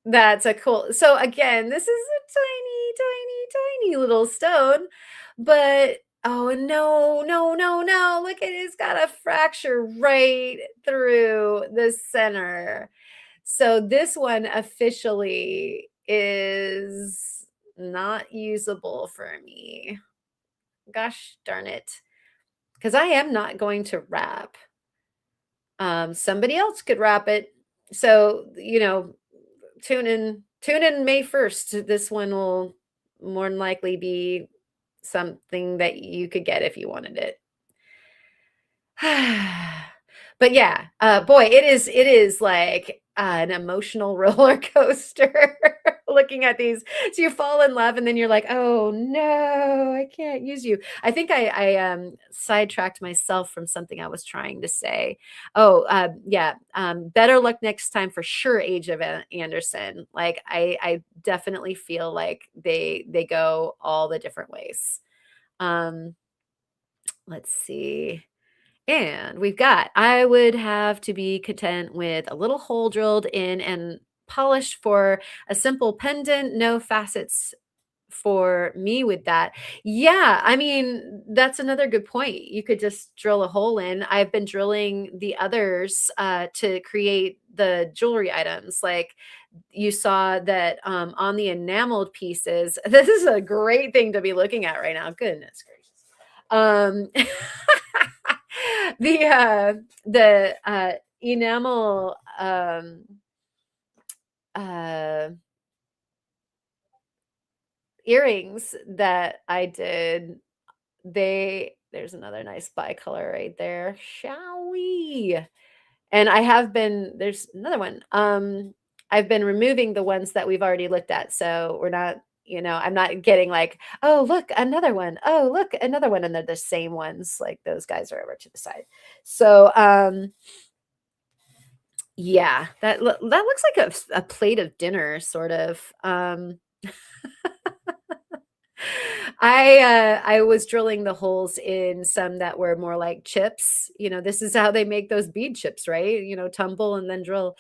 That's a cool. So again, this is a tiny, tiny, tiny little stone, but oh no, no, no, no. Look at it, it's got a fracture right through the center. So this one officially is not usable for me. Gosh darn it. Because I am not going to wrap. Somebody else could wrap it. So, tune in May 1st. This one will more than likely be something that you could get if you wanted it. But yeah, boy, it is like an emotional roller coaster looking at these. So you fall in love and then you're like, oh no, I can't use you. I think I sidetracked myself from something I was trying to say. Oh, yeah. Better luck next time for sure, Age of Anderson. Like I definitely feel like they go all the different ways. Let's see. And we've got, I would have to be content with a little hole drilled in and polished for a simple pendant, no facets for me with that. Yeah, I mean, that's another good point. You could just drill a hole in. I've been drilling the others to create the jewelry items. Like you saw that on the enameled pieces. This is a great thing to be looking at right now. Goodness gracious. The enamel uh earrings that I did, there's another nice bicolor right there. Shall we? And there's another one. I've been removing the ones that we've already looked at. So we're not, I'm not getting like, oh, look, another one. Oh, look, another one. And they're the same ones. Like those guys are over to the side. So, yeah, that looks like a plate of dinner, sort of. I was drilling the holes in some that were more like chips. This is how they make those bead chips, right? Tumble and then drill.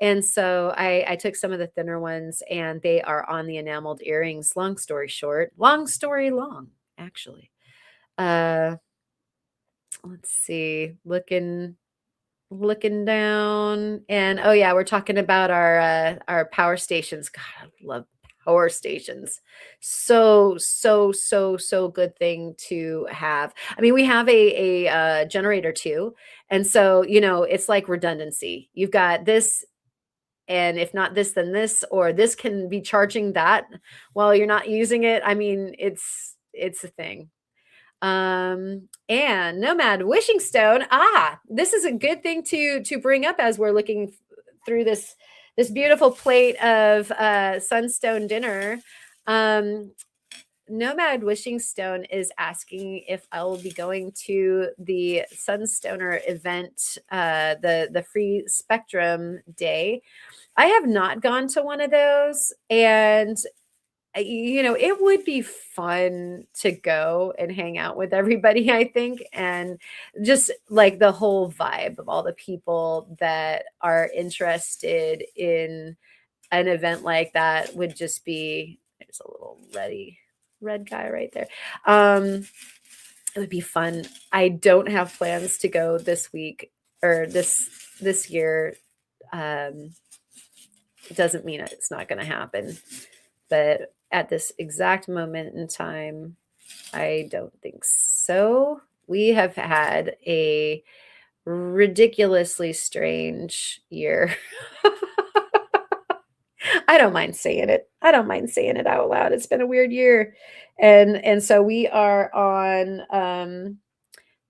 And so I took some of the thinner ones, and they are on the enameled earrings. Long story short, long story long, actually. Let's see, looking down, and oh yeah, we're talking about our power stations. God, I love power stations. So good thing to have. I mean, we have a generator too. And so, it's like redundancy. You've got this, and if not this, then this, or this can be charging that while you're not using it. I mean, it's a thing. And Nomad Wishing Stone. This is a good thing to bring up as we're looking through this beautiful plate of Sunstone dinner. Nomad Wishing Stone is asking if I will be going to the Sunstoner event, the Free Spectrum Day. I have not gone to one of those, and it would be fun to go and hang out with everybody, I think, and just like the whole vibe of all the people that are interested in an event like that would just be, there's a little red guy right there. It would be fun. I don't have plans to go this week or this year. It doesn't mean it's not going to happen, but at this exact moment in time, I don't think so. We have had a ridiculously strange year. I don't mind saying it. I don't mind saying it out loud. It's been a weird year. And so we are on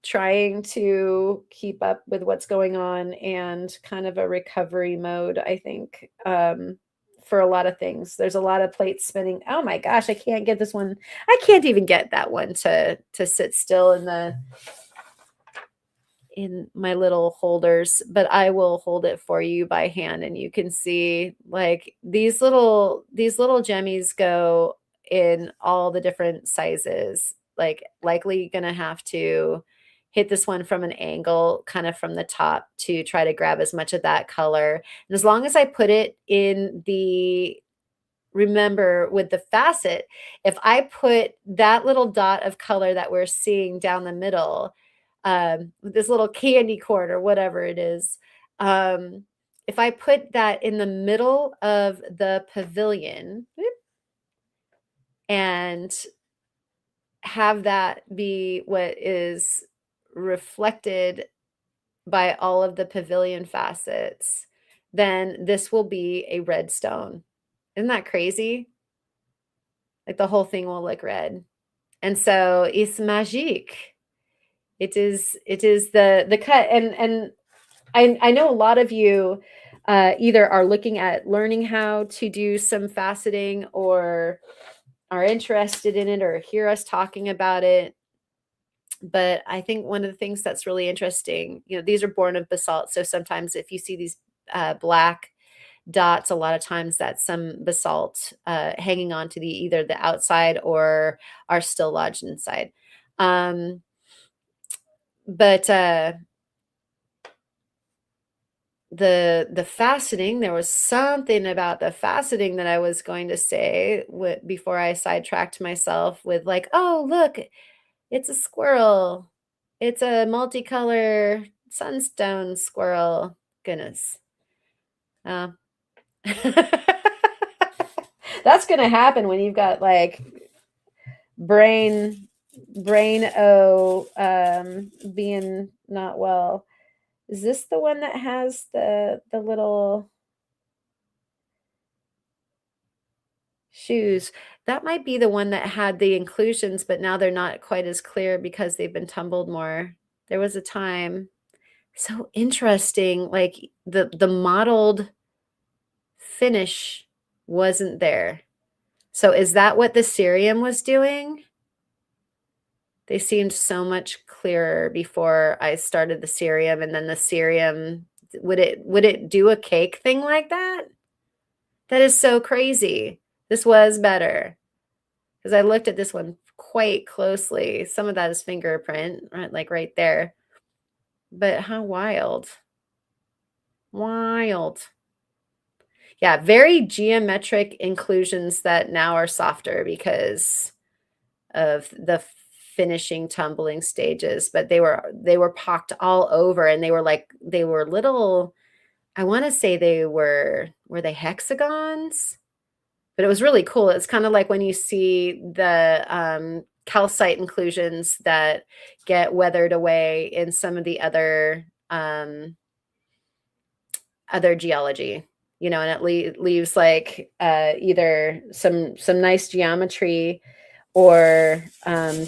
trying to keep up with what's going on and kind of a recovery mode, I think, for a lot of things. There's a lot of plates spinning. Oh my gosh, I can't get this one. I can't even get that one to sit still in my little holders, but I will hold it for you by hand, and you can see like these little gemmies go in all the different sizes. Like likely gonna have to hit this one from an angle, kind of from the top, to try to grab as much of that color. And as long as I put it in remember with the facet, if I put that little dot of color that we're seeing down the middle, with this little candy corn or whatever it is, if I put that in the middle of the pavilion and have that be what is reflected by all of the pavilion facets, then this will be a red stone. Isn't that crazy? Like the whole thing will look red. And so it's magique. It is the cut. And I know a lot of you either are looking at learning how to do some faceting, or are interested in it, or hear us talking about it. But I think one of the things that's really interesting, these are born of basalt. So sometimes if you see these black dots, a lot of times that's some basalt hanging on to either the outside or are still lodged inside. But the faceting, there was something about the faceting that I was going to say before I sidetracked myself with like, oh, look, it's a squirrel. It's a multicolor sunstone squirrel. Goodness. That's going to happen when you've got like brain being not well. Is this the one that has the little shoes? That might be the one that had the inclusions, but now they're not quite as clear because they've been tumbled more. There was a time. So interesting. Like the mottled finish wasn't there. So is that what the cerium was doing? They seemed so much clearer before I started the cerium, and then the cerium, would it do a cake thing like that? That is so crazy. This was better because I looked at this one quite closely. Some of that is fingerprint, right, like right there. But how wild. Wild. Yeah, very geometric inclusions that now are softer because of the finishing tumbling stages, but they were pocked all over, and they were little, I want to say they were they hexagons, but it was really cool. It's kind of like when you see the calcite inclusions that get weathered away in some of the other geology, and it leaves like either some nice geometry or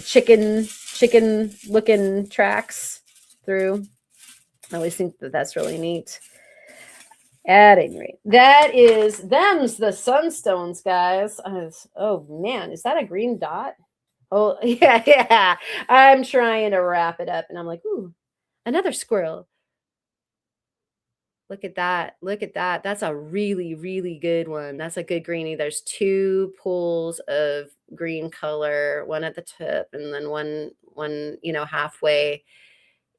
chicken looking tracks through. I always think that that's really neat. At any rate, them's the Sunstones, guys. Oh man, is that a green dot? Oh yeah. I'm trying to wrap it up, and I'm like, ooh, another squirrel. Look at that. Look at that. That's a really, really good one. That's a good greenie. There's two pools of green color, one at the tip and then one, halfway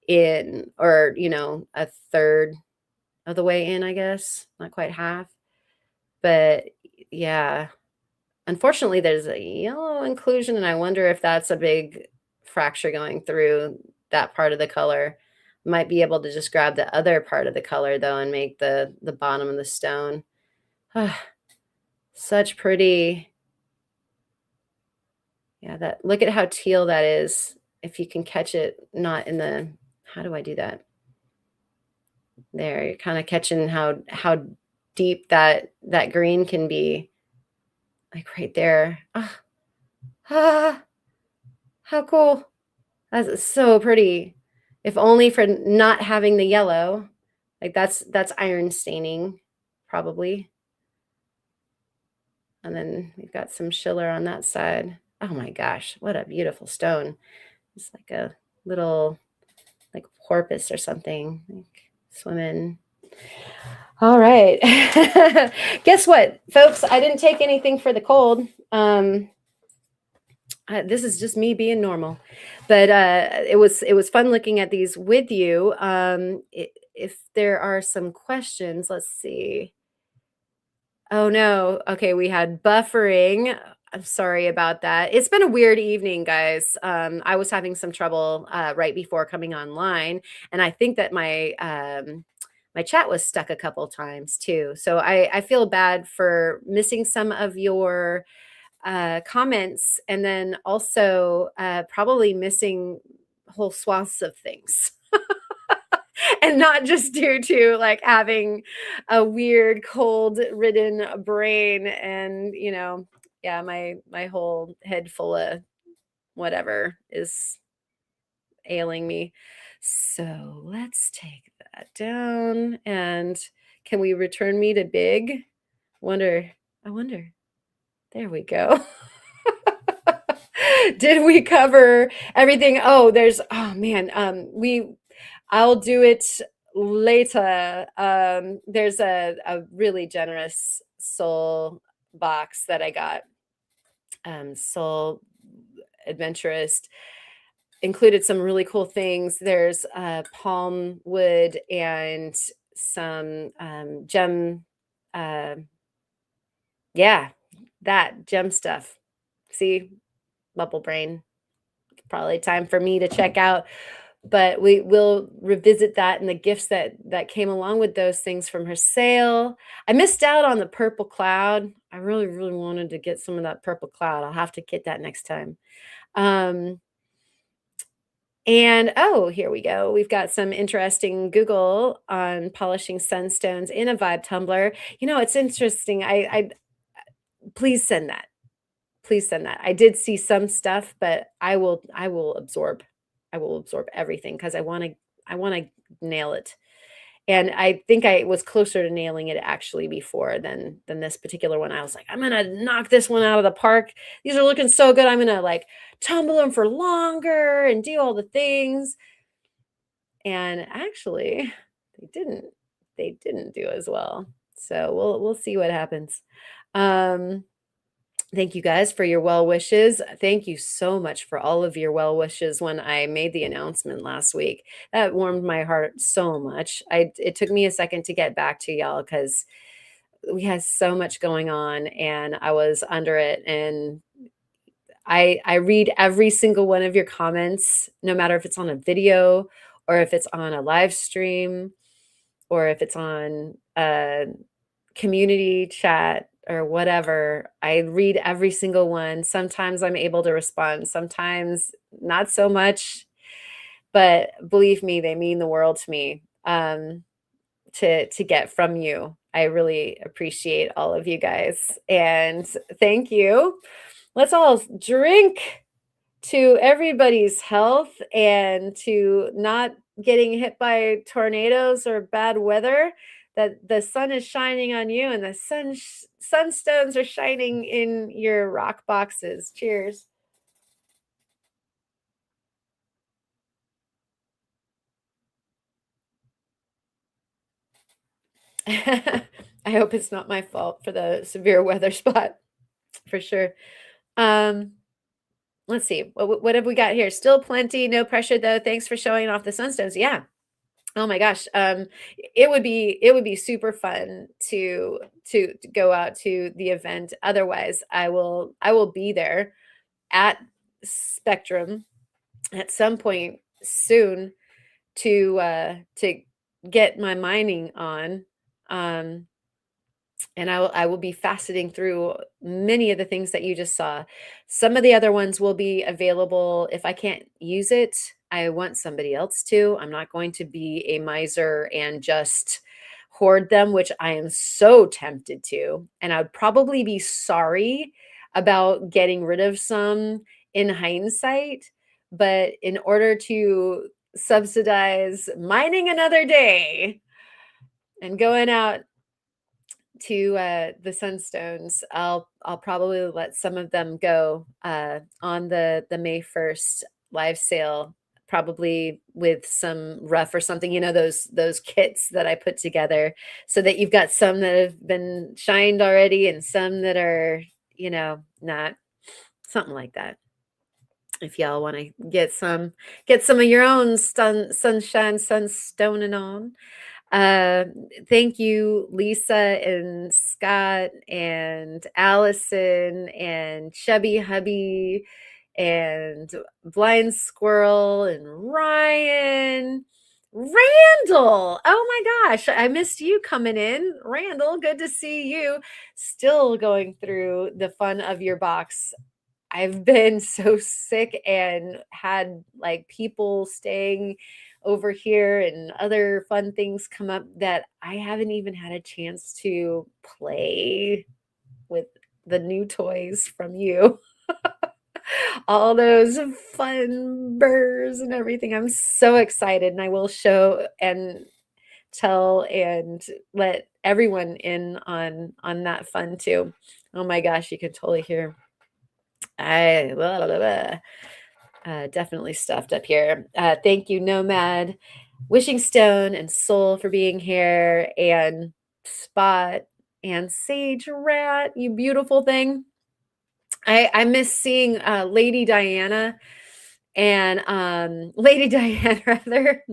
in, or, a third of the way in, I guess. Not quite half. But yeah. Unfortunately, there's a yellow inclusion, and I wonder if that's a big fracture going through that part of the color. Might be able to just grab the other part of the color though and make the bottom of the stone. Such pretty. Yeah, look at how teal that is. If you can catch it, not in the, how do I do that? There, you're kind of catching how deep that green can be. Like right there. How cool. That's so pretty. If only for not having the yellow. Like that's iron staining, probably. And then we've got some Schiller on that side. Oh my gosh, what a beautiful stone. It's like a little like porpoise or something, like swimming. All right. Guess what, folks? I didn't take anything for the cold. This is just me being normal, but it was fun looking at these with you. If there are some questions, let's see. Oh no. Okay, we had buffering. I'm sorry about that. It's been a weird evening, guys. I was having some trouble right before coming online, and I think that my chat was stuck a couple times too. So I feel bad for missing some of your comments, and then also probably missing whole swaths of things. And not just due to like having a weird cold ridden brain and yeah, my whole head full of whatever is ailing me. So let's take that down, and can we return me to big? I wonder. There we go. Did we cover everything? Oh man, I'll do it later. There's a really generous soul box that I got. Soul Adventurist included some really cool things. There's palm wood and some gem. Yeah, that gem stuff. See, bubble brain. Probably time for me to check out, but we will revisit that and the gifts that came along with those things from her sale. I missed out on the purple cloud. I really, really wanted to get some of that purple cloud. I'll have to get that next time. And oh, here we go. We've got some interesting Google on polishing sunstones in a vibe tumbler. It's interesting. I please send that. Please send that. I did see some stuff, but I will absorb. I will absorb everything because I want to nail it. And I think I was closer to nailing it actually before than this particular one. I was like, I'm gonna knock this one out of the park. These are looking so good. I'm gonna like tumble them for longer and do all the things. And actually, they didn't do as well. So we'll see what happens. Thank you guys for your well wishes. Thank you so much for all of your well wishes when I made the announcement last week. That warmed my heart so much. It took me a second to get back to y'all because we had so much going on and I was under it. And I read every single one of your comments, no matter if it's on a video or if it's on a live stream or if it's on a community chat. or whatever. I read every single one. Sometimes I'm able to respond, sometimes not so much. But believe me, they mean the world to me. To get from you. I really appreciate all of you guys. And thank you. Let's all drink to everybody's health and to not getting hit by tornadoes or bad weather. That the sun is shining on you and the sunstones are shining in your rock boxes. Cheers. I hope it's not my fault for the severe weather spot, for sure. Let's see. What have we got here? Still plenty, no pressure though. Thanks for showing off the Sunstones. Yeah. Oh my gosh. It would be super fun to go out to the event. Otherwise, I will be there at Spectrum at some point soon to get my mining on. And I will be faceting through many of the things that you just saw. Some of the other ones will be available. If I can't use it, I want somebody else to. I'm not going to be a miser and just hoard them, which I am so tempted to. And I would probably be sorry about getting rid of some in hindsight. But in order to subsidize mining another day and going out to the Sunstones, I'll probably let some of them go on the May 1st live sale, probably with some rough or something, those kits that I put together, so that you've got some that have been shined already and some that are, not, something like that. If y'all want to get some of your own sunshine sunstoning on. Uh, Thank you, Lisa and Scott and Allison and Chubby Hubby and Blind Squirrel and Ryan. Randall, oh my gosh, I missed you coming in. Randall, good to see you. Still going through the fun of your box. I've been so sick and had like people staying over here and other fun things come up that I haven't even had a chance to play with the new toys from you. All those fun burrs and everything. I'm so excited, and I will show and tell and let everyone in on that fun too. Oh my gosh, you can totally hear. I blah, blah, blah. Definitely stuffed up here. Thank you, Nomad, Wishing Stone, and Soul for being here, and Spot and Sage Rat, you beautiful thing. I miss seeing Lady Diana and Lady Diana rather,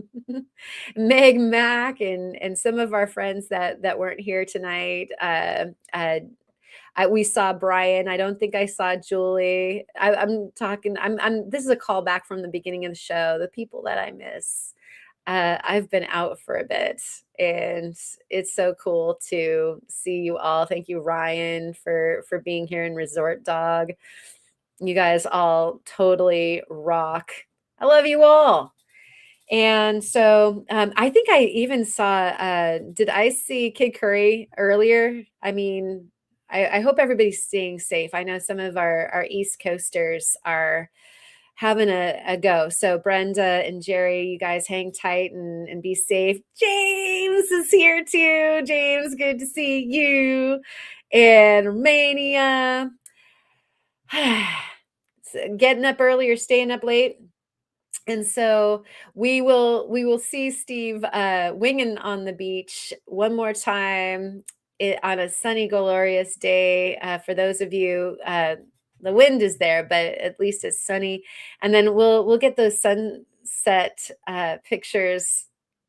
Meg Mac, and some of our friends that weren't here tonight. We saw Brian. I don't think I saw Julie. I'm talking. This is a callback from the beginning of the show. The people that I miss. I've been out for a bit, and it's so cool to see you all. Thank you, Ryan, for being here, and Resort Dog. You guys all totally rock. I love you all. And so I think I even saw, did I see Kid Curry earlier? I mean, I hope everybody's staying safe. I know some of our East Coasters are having a go. So Brenda and Jerry, you guys hang tight and be safe. James is here too. James, good to see you. And Romania. Getting up early or staying up late. And so we will see Steve winging on the beach one more time on a sunny, glorious day. For those of you, the wind is there, but at least it's sunny. And then we'll get those sunset pictures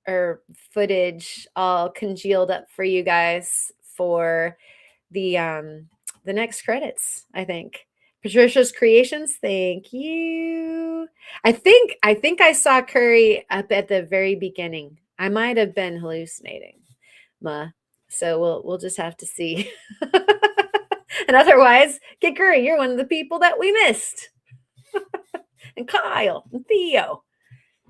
or footage all congealed up for you guys for the next credits, I think. Patricia's Creations, thank you. I think I saw Curry up at the very beginning. I might have been hallucinating, so we'll just have to see. And otherwise, Kikuri, you're one of the people that we missed. And Kyle, and Theo,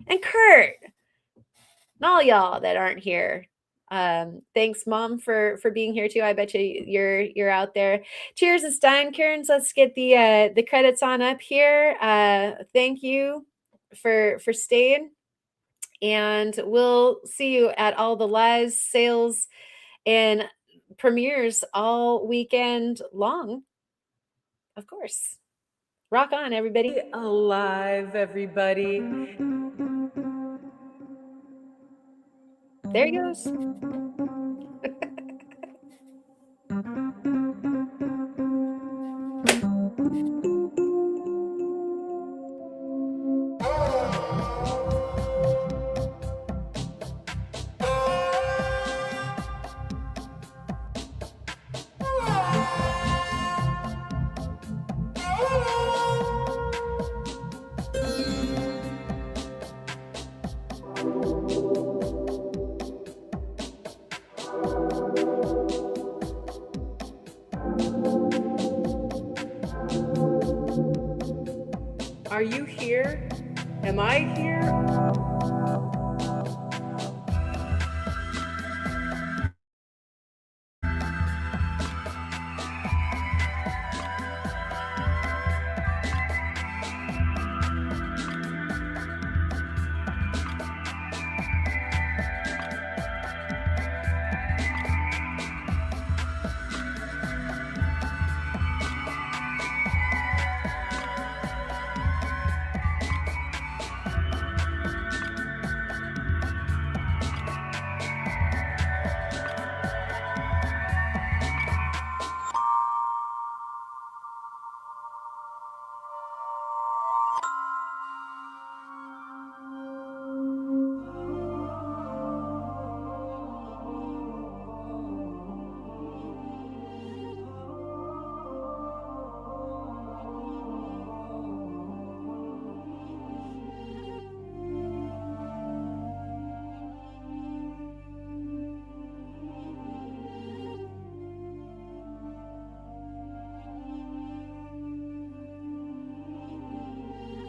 and Kurt, and all y'all that aren't here. Thanks, Mom, for being here too. I bet you're out there. Cheers and Steinkerns. Let's get the credits on up here. Thank you for staying, and we'll see you at all the lives, sales, and premieres all weekend long. Of course. Rock on, everybody. Alive, everybody. There he goes. Are you here? Am I here?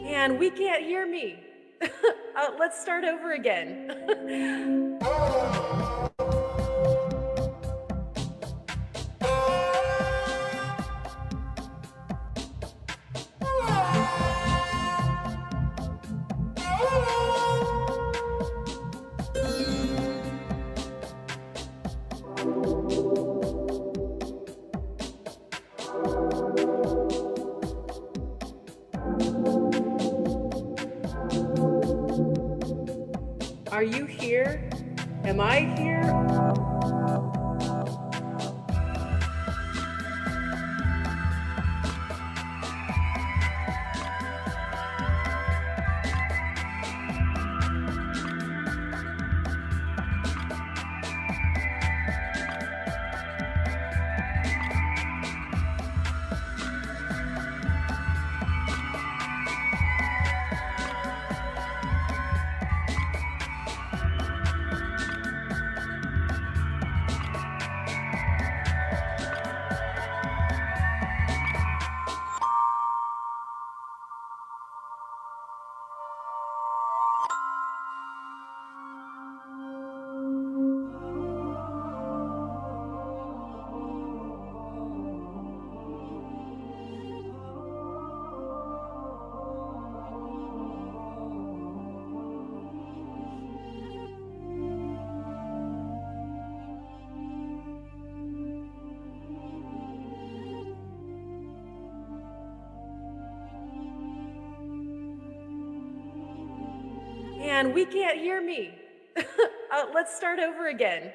And we can't hear me. Let's start over again. Are you here? Am I here? And we can't hear me. Let's start over again.